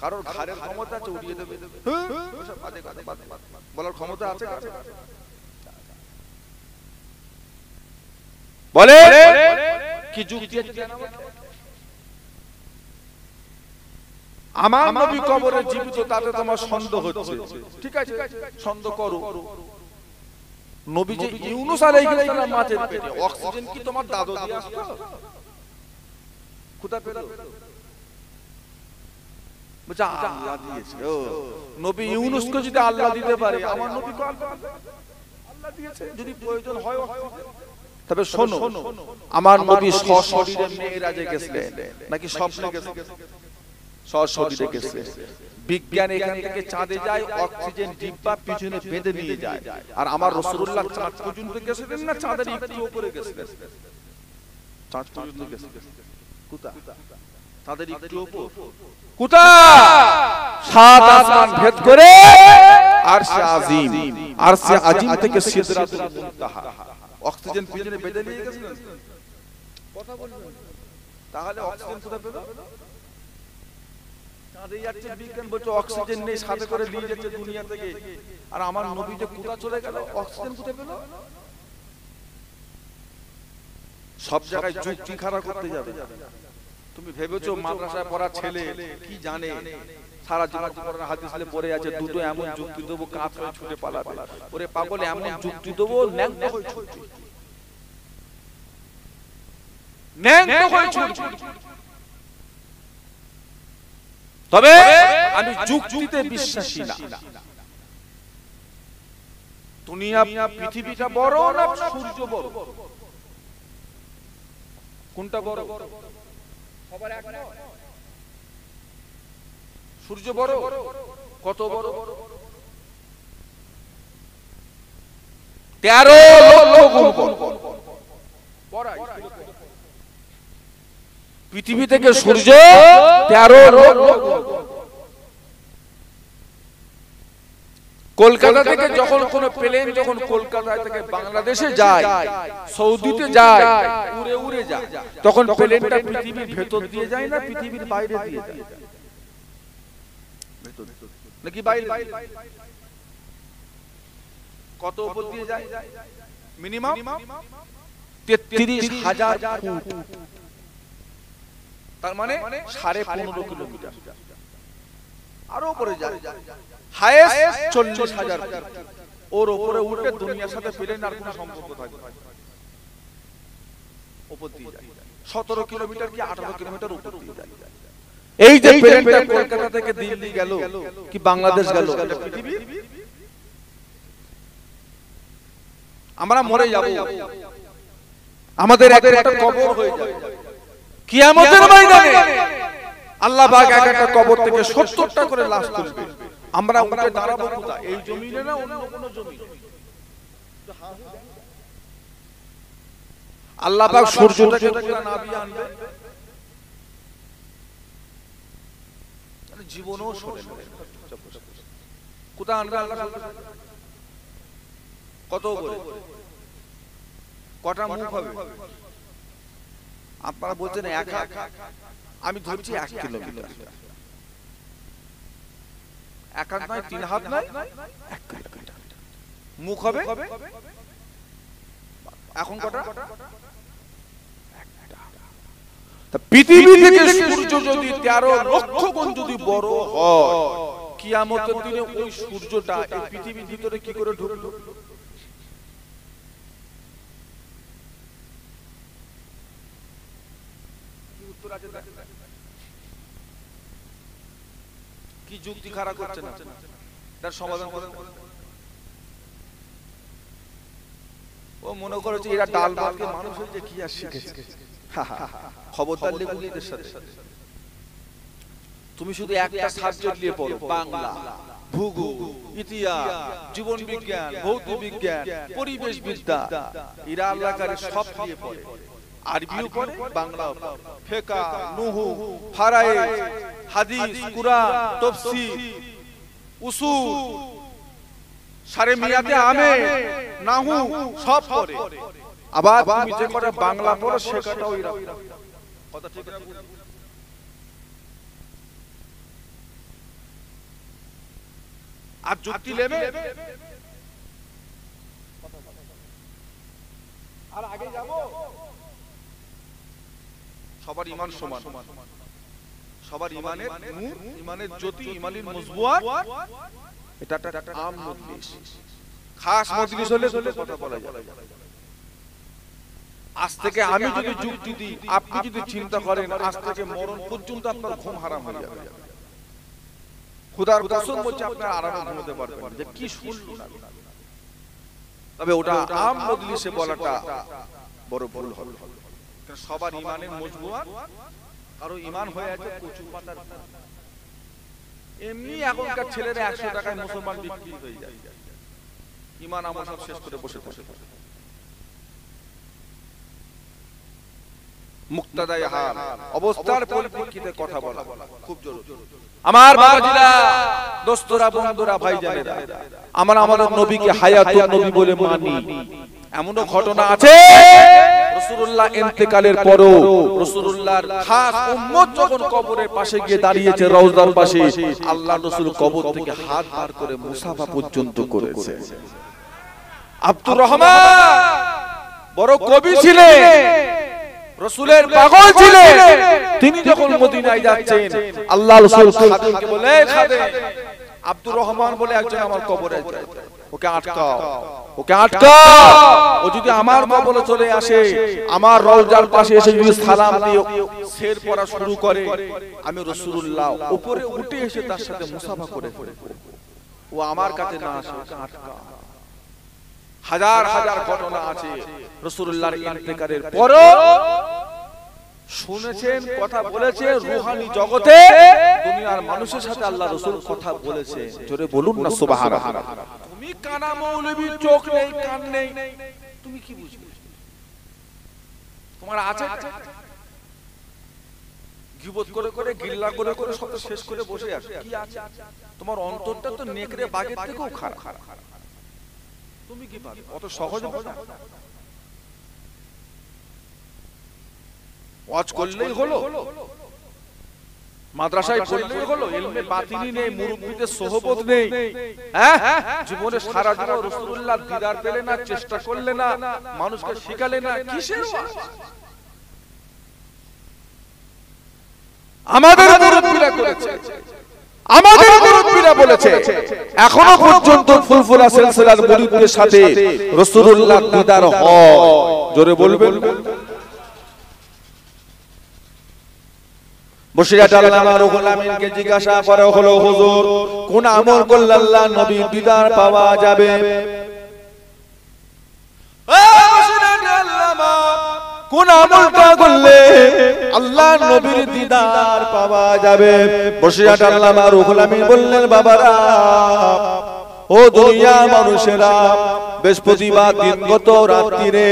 কারোর ঘাড়ের ক্ষমতা আছে উড়িয়ে দেবে, বলার ক্ষমতা আছে? বলে কি যুক্তি আছে? আমার নবী কবরে জীবিত, তাতে তোমার সন্দেহ হচ্ছে। ঠিক আছে, সন্দেহ করো। নবী যে ইউনূস আলাইহিস সালাম মাছের পেটে, অক্সিজেন কি তোমার দাদু দিয়ে আসতো? কোথা পেল? বুঝা আল্লাহ দিয়েছে। ও নবী ইউনূসকে যদি আল্লাহ দিতে পারে, আমার নবীকে আল্লাহ দিয়েছে। যদি প্রয়োজন হয় তবে শোনো, আমার নবী সশরীরে মেরাজে গেছিলেন নাকি স্বপ্নে গেছিলেন? সশরীরে গেছিলেন। বিজ্ঞান এখান থেকে চাঁদে যায়, অক্সিজেন ডিব্বা পিছনে বেঁধে নিয়ে যায়। আর আমার রাসূলুল্লাহ চাঁদ পর্যন্ত গেছিলেন না চাঁদের একটু উপরে গেছিলেন? চাঁদ পর্যন্ত গেছিলেন। কোথা? চাঁদের একটু উপর। কোথা? সাত আসমান ভেদ করে আরশে আজিম, আরশে আজিম থেকে সিদরাতুল মুনতাহা। অক্সিজেন পিছনে বেঁধে নিয়ে গেছিলেন। কথা বলবেন তাহলে অক্সিজেন কোথা পেল? চাঁদে যাচ্ছে, বিজ্ঞান বলছে অক্সিজেন নেই, সাথে করে নিয়ে যাচ্ছে দুনিয়া থেকে। আর আমার নবী যে কোথা চলে গেল, অক্সিজেন কোথা পেল? সব জায়গায় যুক্তি খাড়া করতে যাবে। তুমি ভেবেছো মাদ্রাসায় পড়া ছেলে কি জানে? সারা জীবন কোরআন হাদিস পড়ে আছে, দুটো এমন যুক্তি দেবো কাঁচ হয়ে ছুটে পালাবে। ওরে পাগল, এমন যুক্তি দেবো ন্যাংটা হয়ে ছুটবে, ন্যাংটা হয়ে ছুটবে। তবে আমি যুক্তিতে বিশ্বাসী না। দুনিয়া পৃথিবীটা বড় না সূর্য বড়? কোনটা বড়? সবার এক নয়। সূর্য বড়? কত বড়? 13 লক্ষ গুণ বড়। পৃথিবী থেকে সূর্য 13 লক্ষ গুণ। কলকাতা থেকে যখন কোন প্লেন যখন কলকাতা থেকে বাংলাদেশে যায়, সৌদিতে যায়, উড়ে উড়ে যায়, তখন প্লেনটা পৃথিবীর ভেতর দিয়ে যায় না পৃথিবীর বাইরে দিয়ে যায়? নাকি বাইরে? কত উপর দিয়ে যায়? Minimum 33,000 foot. তার মানে 15.5 কিলোমিটার। আরো উপরে যায়, হাইয়েস্ট 40,000 ফুট। ওর উপরে উঠে দুনিয়ার সাথে প্লেন আর কোনো সম্পর্ক থাকবে না। উপর দিয়ে যায় 17 কিলোমিটার কি 18 কিলোমিটার উপর দিয়ে যায়। এই যে প্লেনটা কলকাতা থেকে দিল্লি গেল কি বাংলাদেশ গেল, এটা পৃথিবী। আমরা মরে যাব, আমাদের একটা কবর হয়ে যাবে কিয়ামতের ময়দানে। আল্লাহ পাক একটা কবর থেকে 70টা করে লাশ তুলবে। আমরা উঠে দাঁড়াবো কোথায়? এই জমিনে না অন্য কোন জমিনে? আল্লাহ পাক সূর্যটাকে নাবিয়ে আনবে। জীবনও শোনেন কোথা আনবে আল্লাহ কত করে কটা মুখ হবে আপনারা বলছেন এক হাত আমি ধরছি 1 কিলোমিটার এক হাত নয় 3 হাত নয় 1 কিলোমিটার মুখ হবে এখন কটা পৃথিবী থেকে সূর্য যদি 13 লক্ষ গুণ যদি বড় হয় কিয়ামতের দিনে ওই সূর্যটা এই পৃথিবীর ভিতরে কি করে ঢুকবে কি উত্তর আছে কি যুক্তি খাড়া করছেন তার সমাধান করেন ও মনে করেছে এরা ডাল ভাতকে মানুষ হয়েছে কি আর শিখেছে খবরদার লেগুলিদের সাথে তুমি শুধু একটা সাবজেক্ট নিয়ে পড়ো বাংলা ভূগোল ইতিহাস জীবন বিজ্ঞান ভৌত বিজ্ঞান পরিবেশ বিদ্যা এরা আল্লাহর সব নিয়ে পড়ে আরবিও পড়ে বাংলাও পড়ে ফিকহ নুহু ফারায়েজ হাদিস কুরআন তাফসীর উসুল সারে মিয়াতে আমে নাহু সব পড়ে আবার তুমি যে করে বাংলা পড়ো শেখাটাও এরা কথা ঠিক আছে আর যুক্তি নেবে আর আগে যাব সবার ঈমান সমান সবার ঈমানের নূর ঈমানের জ্যোতি ঈমানের মজবুত এটা একটা আম মজলিস খাস মজলিস হলে কথা বলা যায় আজ থেকে আমি যদি যুক্তি দিই আপনি যদি চিন্তা করেন আজ থেকে মরণ পর্যন্ত আপনার ঘুম হারাম হয়ে যাবে খোদার কসম বলছে আপনারা আরামে ঘুমোতে পারবেন যে কি শুনলো না তবে ওটা আম মজলিসে বলাটা বড় ভুল হবে কারণ সবার ঈমানের মজবুত আর ঈমান হয়ে আছে কচু পাতার এমনি এখনকার ছেলেরা 100 টাকায় মুসলমান বিক্রি হয়ে যায় ঈমান আমল সব শেষ করে বসে থাকে মুক্তাদায়ে হাল অবস্থার পরিপ্রেক্ষিতে কথা বলা খুব জরুরি আমার বাবাজিরা দোস্তরা বন্ধুরা ভাইজানেরা আমরা আমাদের নবীকে হায়াতুন নবী বলে মানি এমনও ঘটনা আছে রাসূলুল্লাহ ইন্তেকালের পরও রাসূলুল্লাহর খাস উম্মত যখন কবরের পাশে গিয়ে দাঁড়িয়েছে রওজার পাশে আল্লাহর রাসূল কবর থেকে হাত বার করে মুসাফা পর্যন্ত করেছে আব্দুর রহমান বড় কবি ছিলেন রাসূলের পাগল ছিলেন তিনি যখন মদিনায় যাচ্ছেন আল্লাহর রাসূল খাদেমকে বলে খাদেম আব্দুর রহমান বলে একজন আমার কবরে যায় ওকে আটকাও ও যদি আমার কবরে চলে আসে আমার রওজার পাশে এসে যদি সালাম দিয়ে শের পড়া শুরু করে আমি রাসূলুল্লাহ উপরে উঠে এসে তার সাথে মুসাফা করে ও আমার কাছে না আসে ওকে আটকাও হাজার হাজার ঘটনা আছে রাসূলুল্লাহর ইন্তেকালের পরও শুনেছেন কথা বলেছে রূহানি জগতে দুনিয়ার মানুষের সাথে আল্লাহ রাসূল কথা বলেছে জোরে বলুন না সুবহানাল্লাহ তুমি কানা মৌলবীর চোখ নেই কান নেই তুমি কি বুঝবে তোমার আছে গীবত করে করে গিল্লা করে করে সব শেষ করে বসে আছে কি আছে তোমার অন্তরটা তো নেকড়ে বাঘের থেকেও খারাপ তুমি কি পারবে অত সহজ কথা ওয়াজ করলেই হলো মাদ্রাসায় পড়লেই হলো ইলমে বাতিনি নেই মুরব্বিদের সোহবত নেই হ্যাঁ জীবনে সারা জীবন রাসূলুল্লাহর দিদার পেলে না চেষ্টা করলে না মানুষকে শিখালে না কিসের ওয়াজ আমাদের মুরব্বিরা করেছে আমাদের মুরব্বিরা বলেছে এখনো পর্যন্ত ফুলফুলা সিলসিলার মুরিদদের সাথে রাসূলুল্লাহর দিদার হয় জোরে বলবেন বসিরাট আল্লামা রুহুল আমিনকে জিজ্ঞাসা করা হলো হুজুর কোন আমল করলে আল্লাহর নবীর দিদার পাওয়া যাবে বসিরাট আল্লামা কোন আমলটা করলে আল্লাহর নবীর দিদার পাওয়া যাবে বসিরাট আল্লামা রুহুল আমিন বললেন বাবারা ও দুনিয়া মানুষেরা বৃহস্পতিবার দিনগত রাত্রিরে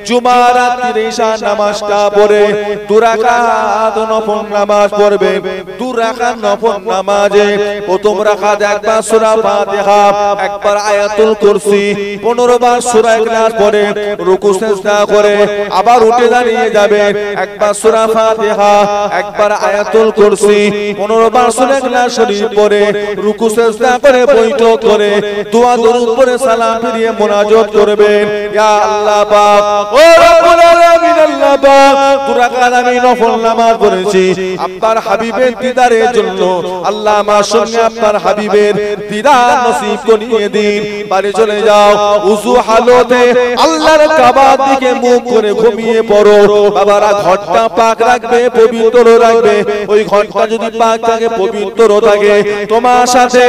জুমা রাত্রিরে ঈশা নামাজটা পড়ে 2 রাকাত নফল নামাজ পড়বে। 2 রাকাত নফল নামাজে প্রথম রাকাত একবার সূরা ফাতিহা, একবার আয়াতুল কুরসি, 15 বার সূরা ইখলাস পড়ে রুকু সিজদা করে আবার উঠে দাঁড়িয়ে যাবে, একবার সূরা ফাতিহা, একবার আয়াতুল কুরসি, 15 বার সূরা ইখলাস শরীফ পড়ে রুকু সিজদা করে বৈঠক করে দোয়া দরুদ পড়ে সালাম ফিরিয়ে মুনাজাত করবেন, ইয়া আল্লাহ পাক ও রব্বুল আলামিন, আল্লাহ পাক 2 রাকাত আমি নফল নামাজ পড়েছি আপনার হাবিবের দিদারের জন্য, আল্লাহ আমার সঙ্গে আপনার হাবিবের দিদার নসিব করিয়ে দিন। বাড়ি চলে যাও, উযু হালতে আল্লাহর কাবার দিকে মুখ করে ঘুমিয়ে পড়ো। বাবারা ঘরটা পাক রাখবে, পবিত্র রাখবে। ওই ঘরটা যদি পাক থাকে, পবিত্র থাকে, তোমার সাথে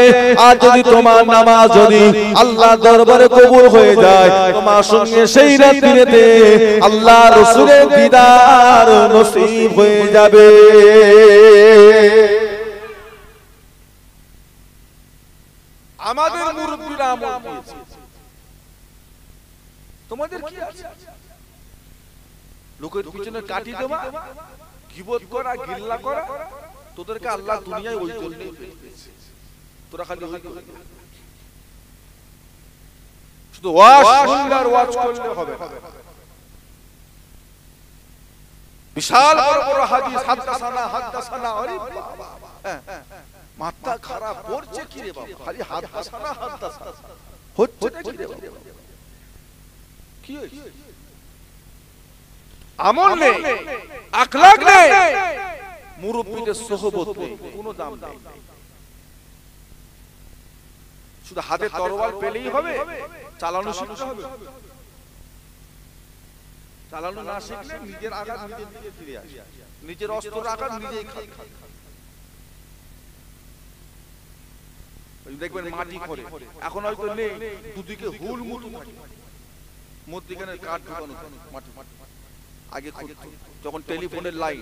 আর যদি তোমার নামাজ যদি আল্লাহ দরবারে কবুল হয়ে যায়, তোমার সঙ্গে সেই রাত্রিতে আল্লাহ রাসূলের দিদার নসিব হয়ে যাবে। আমাদের মুরব্বিরা আমল দিয়েছে, তোমাদের কি আছে? লোকের পিছনে কাটি দেওয়া, গীবত করা, গিল্লা করা, তোদেরকে আল্লাহ দুনিয়ায় ওই জন্যই পেয়েছে। তোরা খালি শুধু ওয়াজ সুন্দর ওয়াজ করলে হবে না। বিশাল বড় বড় হাদিস, হাদাসানা, আরে বাবা, মাথা খারাপ পড়ছে কি রে বাবা, খালি হাদাসানা হচ্ছে কি রে বাবা, কি হইছে? আমল নেই, আখলাক নেই, মুরব্বিদের সোহবত নেই, কোনো দাম নেই। শুধু হাতে তরোয়াল পেলেই হবে? চালানো শিখতে হবে। চালানো না শিখলে নিজের আঘাত নিজের দিকে ফিরে আসে, নিজের অস্ত্র আঘাত নিজেই খায়। দেখবেন মাটি করে, এখন হয়তো নেই, দুদিকে হুল মতো থাকে, মধ্যখানে কাঠ ঢোকানো মাটি। আগে যখন টেলিফোনের লাইন,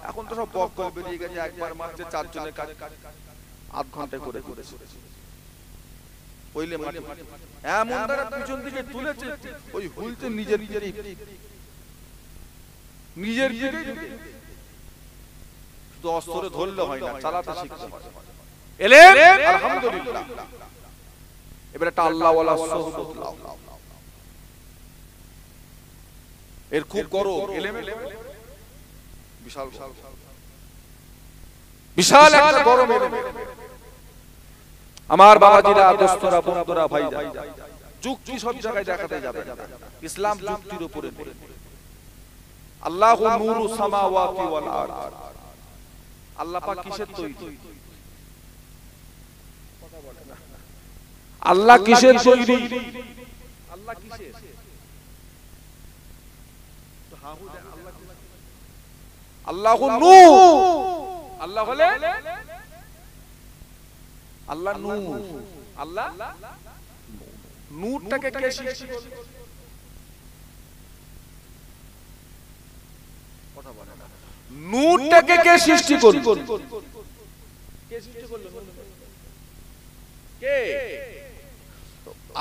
এখন তো সব বক করে বেরিয়ে গেছে, একবার মারছে 4 জনের কাজ 8 ঘন্টায় করে করেছে। ওইলে মাটি এমন দ্বারা পিছন দিকে তুলেছে, ওই হুলতে নিজের শুধু অস্ত্রে ধরলে হয় না, চালাতে শিখতে হবে। এলেম আলহামদুলিল্লাহ, এবার একটা আল্লাহওয়ালা সোহবত লাও। এর খুব গরম, এলেমে বিশাল বিশাল একটা গরম এলেমে। আমার বাবাজিরা, দোস্তরা, বন্ধুরা, ভাইরা, যুক্তি সব জায়গায় দেখাতে যাবে না। ইসলাম যুক্তির উপরে। আল্লাহু নূরু সামাওয়াতি ওয়াল আরদ। আল্লাহ পাক কিসের তৈরি? আল্লাহ কিসের তৈরি? আল্লাহ কিসের? আল্লাহু নূর। আল্লাহ হলেন আল্লাহ নূর। আল্লাহ নূরটাকে কে সৃষ্টি করলেন? কথা বলে না। নূরটাকে কে সৃষ্টি করলেন? কে সৃষ্টি করলেন? কে?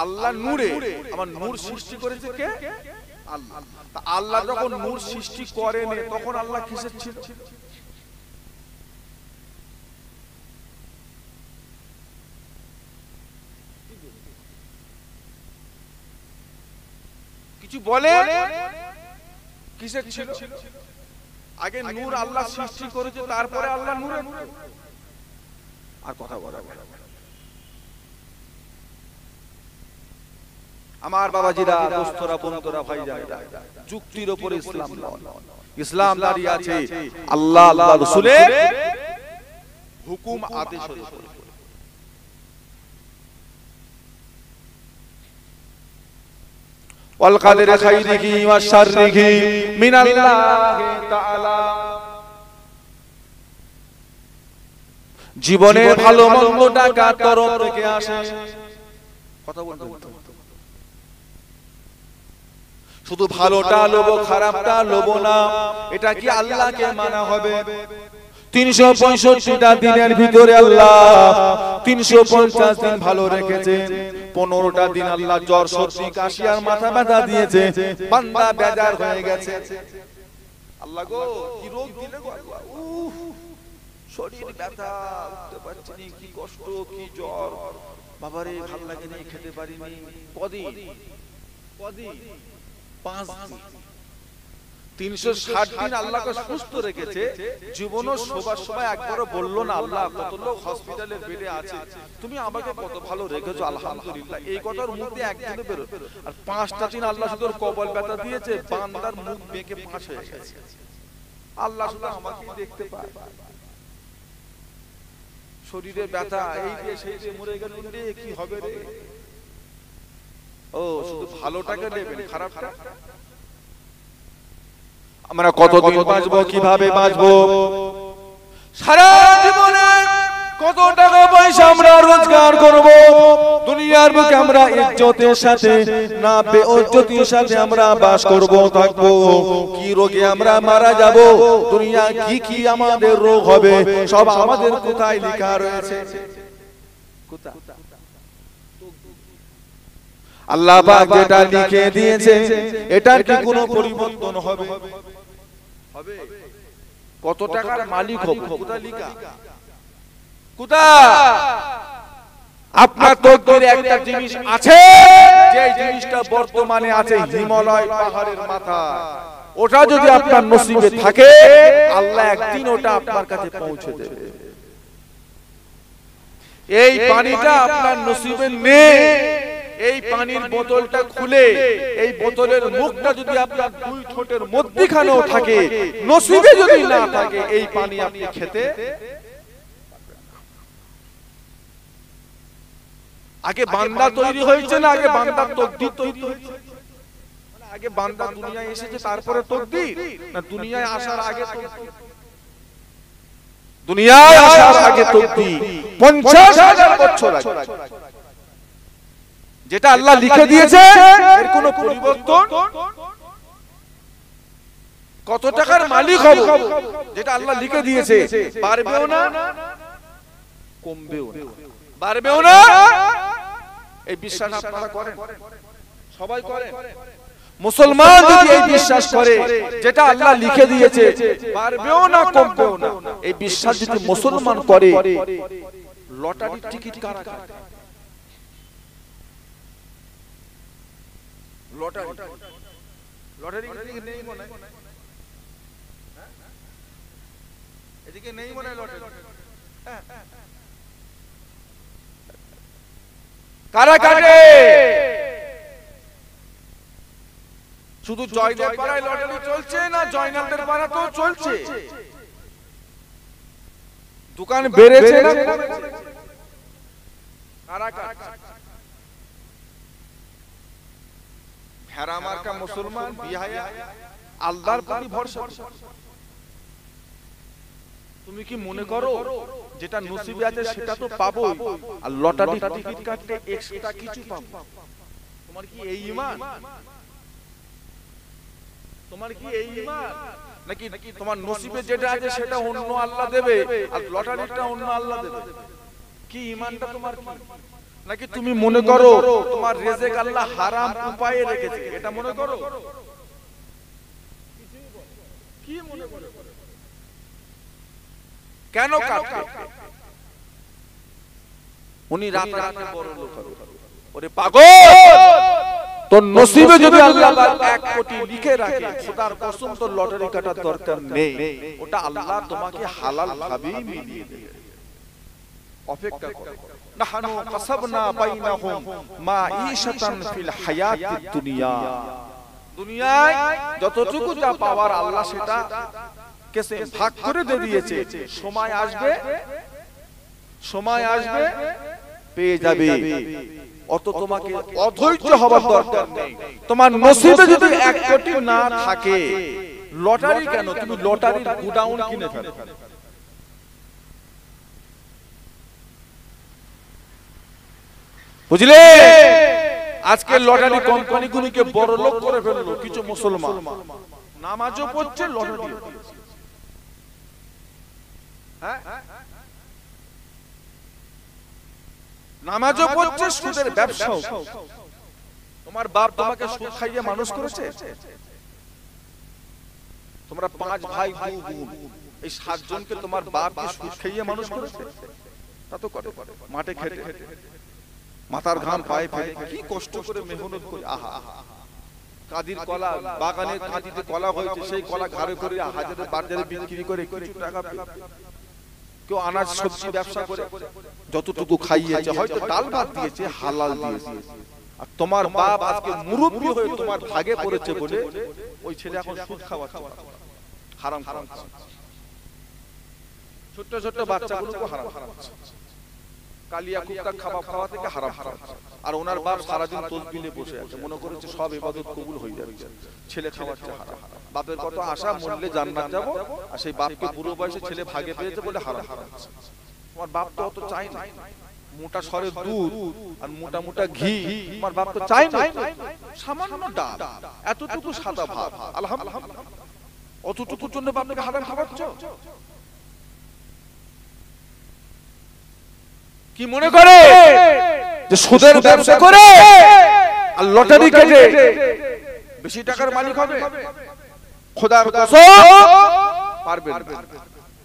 আল্লাহ নূরে, আমার নূর সৃষ্টি করেছে কে? আল্লাহ। আল্লাহ যখন নূর সৃষ্টি করেন, তখন আল্লাহ কিসের ছিল? কিছু বলে, কিসের ছিল? আগে নূর আল্লাহ সৃষ্টি করেছে, তারপরে আল্লাহ নূরে। আর কথা বলা আমার বাবাজিরা, দোস্তরা, বন্ধুরা, ভাইজানেরা, যুক্তির উপরে ইসলাম নয়। ইসলাম দাঁড়িয়ে আছে আল্লাহ আল্লাহ রাসূলের হুকুম আদেশের উপরে। ওয়াল কাদরি খাইরিহি ওয়া শাররিহি মিনাল্লাহি তাআলা। জীবনের ভালো মন্দটা কার তরফ থেকে আসে? কথা বলতে শুধু ভালোটা লোভ, খারাপটা লোভ না। এটা কি আল্লাহকে মানা হবে? 365টা দিনের ভিতরে আল্লাহ 350 দিন ভালো রেখেছেন। 15টা দিন আল্লাহ জ্বর সর্দি কাশি আর মাথা ব্যথা দিয়েছে, বান্দা বেজার হয়ে গেছে। আল্লাহ গো কি রোগ দিলে গো আল্লাহ, উফ শরীর ব্যথা, উঠতে পারছি না, কি কষ্ট, কি জ্বর, বাবারে ভালো লাগে না, খেতে পারিনি। কদিন 5 দিন 360 দিন আল্লাহকে সুস্থ রেখেছে। জীবনও সবার সময় একবারও বললো না আল্লাহ কত লোক হসপিটালের বেডে আছে, তুমি আমাকে কত ভালো রেখেছো আলহামদুলিল্লাহ, এই কথার মুখে একদিনও বেরো। আর 5টা দিন আল্লাহ শুধু কবল ব্যথা দিয়েছে, বান্দার মুখ বেঁকে ফাঁস হয়ে গেছে। আল্লাহ শুধু আমাকে দেখতে পায়, শরীরে ব্যথা, এই যে সেই যে মরে গেল রে, কি হবে রে? ও শুধু ভালোটাকে নেবেন, খারাপটা আমরা কতদিন বাঁচবো, কিভাবে বাঁচবো, সারা জীবনে কত টাকা পয়সা আমরা রোজগার করব, দুনিয়ার বুকে আমরা ইজ্জতের সাথে না বেইজ্জতির সাথে আমরা বাস করব থাকবো, কি রোগে আমরা মারা যাব, দুনিয়া কি কি আমাদের রোগ হবে, সব আমাদের কোথায় লেখা রয়েছে? কোথায়? আল্লাহ পাক যেটা লিখে দিয়েছে এটার কি কোনো পরিবর্তন হবে? হবে? কত টাকার মালিক হব, কোথায় লেখা? কোথায়? আপনার তকদিরে একটা জিনিস আছে, যে জিনিসটা বর্তমানে আছে হিমালয় পাহাড়ের মাথায়, ওটা যদি আপনার নসিবে থাকে আল্লাহ একদিন ওটা আপনার কাছে পৌঁছে দেবে। এই পানিটা আপনার নসিবে নেই, এই পানির বোতলটা খুলে এই বোতলের মুখটা যদি আপনার দুই ঠোঁটের মধ্যখানেও থাকে, নসিবে যদি না থাকে এই পানি আপনি খেতে। আগে বান্দা তৈরি হয়েছে না আগে বান্দার তাকদীর তৈরি হয়েছে? মানে আগে বান্দা দুনিয়ায় এসেছে তারপরে তাকদীর, না দুনিয়ায় আসার আগে তাকদীর? দুনিয়ায় আসার আগে তাকদীর 50,000 বছর আগে যেটা আল্লাহ লিখে দিয়েছে এর কোনো পরিবর্তন। কত টাকার মালিক হব যেটা আল্লাহ লিখে দিয়েছে, পারবেও না কমবেও না, বাড়বেও না। এই বিশ্বাস আপনারা করেন? সবাই করেন? মুসলমান যদি এই বিশ্বাস করে যেটা আল্লাহ লিখে দিয়েছে বাড়বেও না কমবেও না, এই বিশ্বাস যদি মুসলমান করে, লটারির টিকিট কারা কাটে? লটারি নেই মনে হয়, এদিকে নেই মনে হয় লটারি। কারা কাটে? শুধু জয়দেব পাড়ায় লটারি চলছে না জয়নালদের পাড়াতেও চলছে? দোকান বেড়েছে না কারা কাটে? ভেড়া মার্কা মুসলমান বিহায়া আল্লাহর প্রতি ভরসা। তুমি কি মনে করো যেটা নসিবে আছে সেটা তো পাবো, আর লটারি টিকিট কাটলে এক্সট্রা কিছু পাবো? তোমার কি এই ঈমান? তোমার কি এই ঈমান? নাকি তোমার নসিবে যেটা আছে সেটা অন্য আল্লাহ দেবে আর লটারিটা অন্য আল্লাহ দেবে? কি ঈমানটা তোমার কি? নাকি তুমি মনে করো তোমার রিজিক আল্লাহ হারাম উপায়ে রেখেছে, এটা মনে করো? কি মনে করো? কেন কাটবে? উনি রাতে রাতে বড় লোক হবে। ওরে পাগল, তোর নসিবে যদি আল্লাহ 1 কোটি লিখে রাখে খোদার কসম তোর লটারি কাটার দরকার নেই, ওটা আল্লাহ তোমাকে হালাল ভাবেই মিলিয়ে দেবে। অপেক্ষা করো। নাহনু কাসাবনা বাইনাহুম মাঈশাতান ফিল হায়াতিদ দুনিয়া, দুনিয়ায় যতটুকু যা পাওয়ার আল্লাহ সেটা কেসে ভাগ করে দিয়ে দিয়েছে। সময় আসবে, সময় আসবে পেয়ে যাবে। অত তোমাকে অধৈর্য হওয়ার দরকার নেই। তোমার নসিবে যদি 1 কোটি না থাকে, লটারি কেন, তুমি লটারির গোডাউন কিনে ফেলো। বুঝলে? আজকে লটারি কোম্পানিগুলোকে বড় লোক করে ফেললো কিছু মুসলমান। নামাজও পড়ছে, লটারি। হ্যাঁ, নামাজও পড়ছে, সুদের ব্যবসাও। তোমার বাপ তোমাকে সুদ খাইয়ে মানুষ করেছে? তোমরা 5 ভাই 2 বোন, এই 7 জনকে তোমার বাপ কি সুদ খাইয়ে মানুষ করেছে? তা তো করে, মাঠে খেটে মাথার ঘাম পায়ে ফেলে কি কষ্ট করে মেহনত করে। আহা, কাদির কলা বাগানের কাঁদিতে কলা হয়েছে, সেই কলা ঘাড়ে করে হাজারে বাজারে বিক্রি করে কিছু টাকা পেয়ে, কেউ আনাজ সবজি ব্যবসা করে যতটুকু খাইয়েছে, হয়তো ডাল ভাত দিয়েছে, হালাল দিয়েছে। আর তোমার বাপ আজকে মুরব্বি হয়ে তোমার ভাগে পড়েছে বলে ওই ছেলে এখন সুদ খাওয়াচ্ছে, হারাম খাওয়াচ্ছে, ছোট ছোট বাচ্চাগুলোকে হারাম খাওয়াচ্ছে, কালিয়া কুত্তা খাওয়া থেকে হারাম খাওয়াচ্ছে। আর ওনার বাপ সারাদিন তসবিলে বসে আছে, মনে করেছে সব ইবাদত কবুল হয়ে যাবে, ছেলে খাওয়াচ্ছে হারাম। বাপের কত আশা, মরলে জান্নাত যাব, আর সেই বাপকে বুড়ো বয়সে ছেলে ভাগে পেয়েছে বলে হারাম খাওয়াচ্ছে। তোমার বাপ তো অত চাই না, মোটা সরে দুধ আর মোটা মোটা ঘি, তোমার বাপ তো চাই না, সামান্য ডাল, এতটুকু সাদা ভাত, আলহামদুলিল্লাহ, অতটুকুর জন্য বাপকে হারাম খাওয়াচ্ছ? কি মনে করে যে সুদের ব্যবসা করে আর লটারি কেটে বেশি টাকার মালিক হবে? খোদার কসম পারবে না।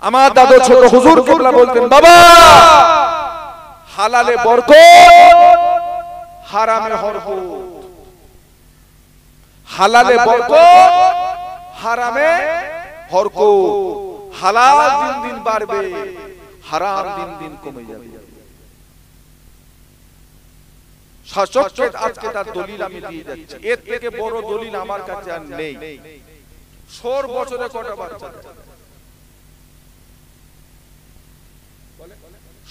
আমার দাদু ছোট হুজুর কেবলা বলতেন, বাবা হালালে বরকত, হারামে হরকত, হালালে বরকত, হারামে হরকত। হালাল দিন দিন বাড়বে, হারাম দিন দিন কমে যাবে। শাসককে আজকে তার দলিল আমি দিয়ে যাচ্ছি, এর থেকে বড় দলিল আমার কাছে আর নেই। 100 বছরে কটা বাচ্চা দেয়?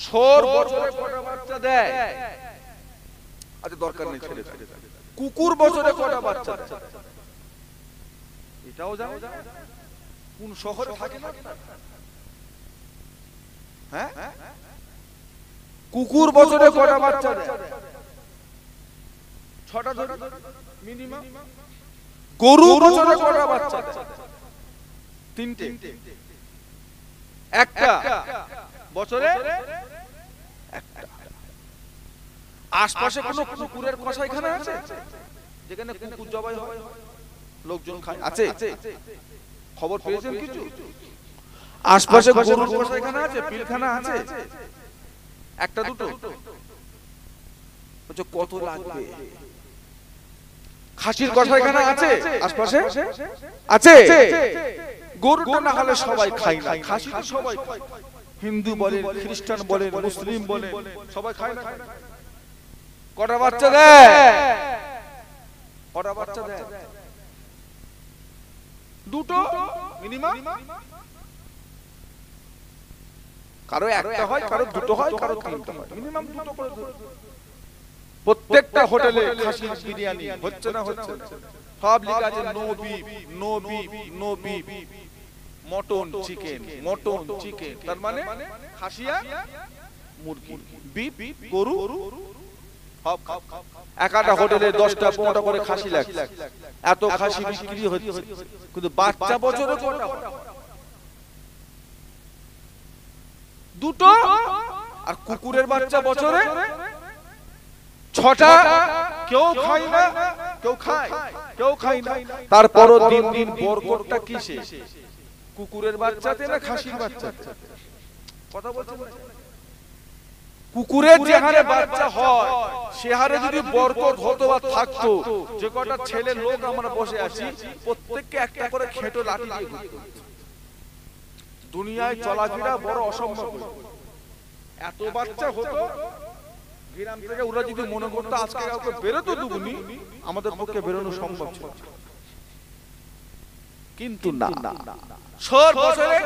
100 বছরে কটা বাচ্চা দেয়? আচ্ছা দরকার নেই, ছেড়ে ছেড়ে। কুকুর বছরে কটা বাচ্চা দেয়? এটাও জানো? কোন শহরে থাকে না? হ্যাঁ, কুকুর বছরে কটা বাচ্চা দেয়? 6টা ধরে মিনিমাম। গরু বছরে কটা বাচ্চা দেয়? 3টে। একটা বছরে একটা। আশপাশে কোনো কুকুরের কসাইখানা আছে যেখানে কুকুর জবাই হয়, লোকজন খায়? আছে? খবর পেয়েছেন কিছু? আশপাশে গরুর কসাইখানা আছে, পিলখানা আছে? একটা দুটো? কত লাগবে? খাসির কসাইখানা আছে আশপাশে? আছে? গরুটা না হলে সবাই খায় না, খাসি তো সবাই খায়। হিন্দু বলেন, খ্রিস্টান বলেন, মুসলিম বলেন, সবাই খায় না? কটা বাচ্চা দেয়? কটা বাচ্চা দেয়? দুটো মিনিমাম। কারো একটা হয়, কারো দুটো হয়, কারো তিনটা হয়, মিনিমাম দুটো করে। প্রত্যেকটা হোটেলে খাসির বিরিয়ানি হচ্ছে না? হচ্ছে। সব লেখা আছে no beef, no beef, no beef, mutton chicken, mutton chicken. তার মানে খাসিয়া মুরগি, বিফ গরু, সব। একটা হোটেলে 10টা 15টা করে খাসি লাগে, এত খাসি বিক্রি হচ্ছে, কিন্তু বাচ্চা বছরে কটা? দুটো। আর কুকুরের বাচ্চা বছরে 6টা। কেউ খায় না, কেউ খায়, কেউ খায় না। তারপরও দিন দিন বরকতটা কিসে? কুকুরের বাচ্চাতে না খাসির বাচ্চাতে? কথা বলছেন? কুকুরের যে হারে বাচ্চা হয় সে হারে যদি বরকত হতো বা থাকতো, যে কটা ছেলে লোক আমরা বসে আছি প্রত্যেককে একটা করে খেটো লাঠি দিয়ে ঘুরতো। দুনিয়ায় চলাফেরা বড় অসম্ভব। এত বাচ্চা হতো, গ্রাম থেকে ওরা যদি মনে করতো আজকে কাউকে বেরোতে দেবনি, আমাদের পক্ষে বেরোনো সম্ভব ছিল। কিন্তু না, 100 বছরে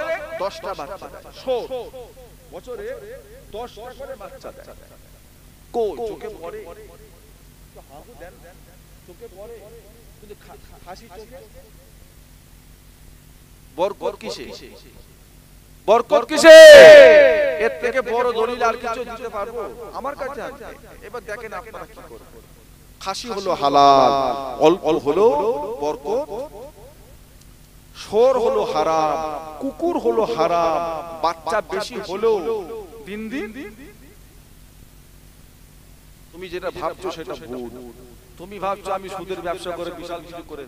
10টা বাচ্চা দেয়। 100 বছরে 10টা করে বাচ্চা দেয়। কই চোখে পড়ে? হাগু দেন, চোখে পড়ে, কিন্তু হাসি চোখে। বরকত কিসে? বরকত কিসে? এর থেকে বড় দলিল আর কিছু দিতে পারবো? আমার কাছে আছে। এবার দেখেন আপনারা কি করবেন। খাসি হলো হালাল, অল্প হলো বরকত, শোর হলো হারাম, কুকুর হলো হারাম, বাচ্চা বেশি হলেও দিন দিন তুমি যেটা ভাবছো সেটা ভুল। তুমি ভাবছো আমি সুদের ব্যবসা করে বিশাল কিছু করে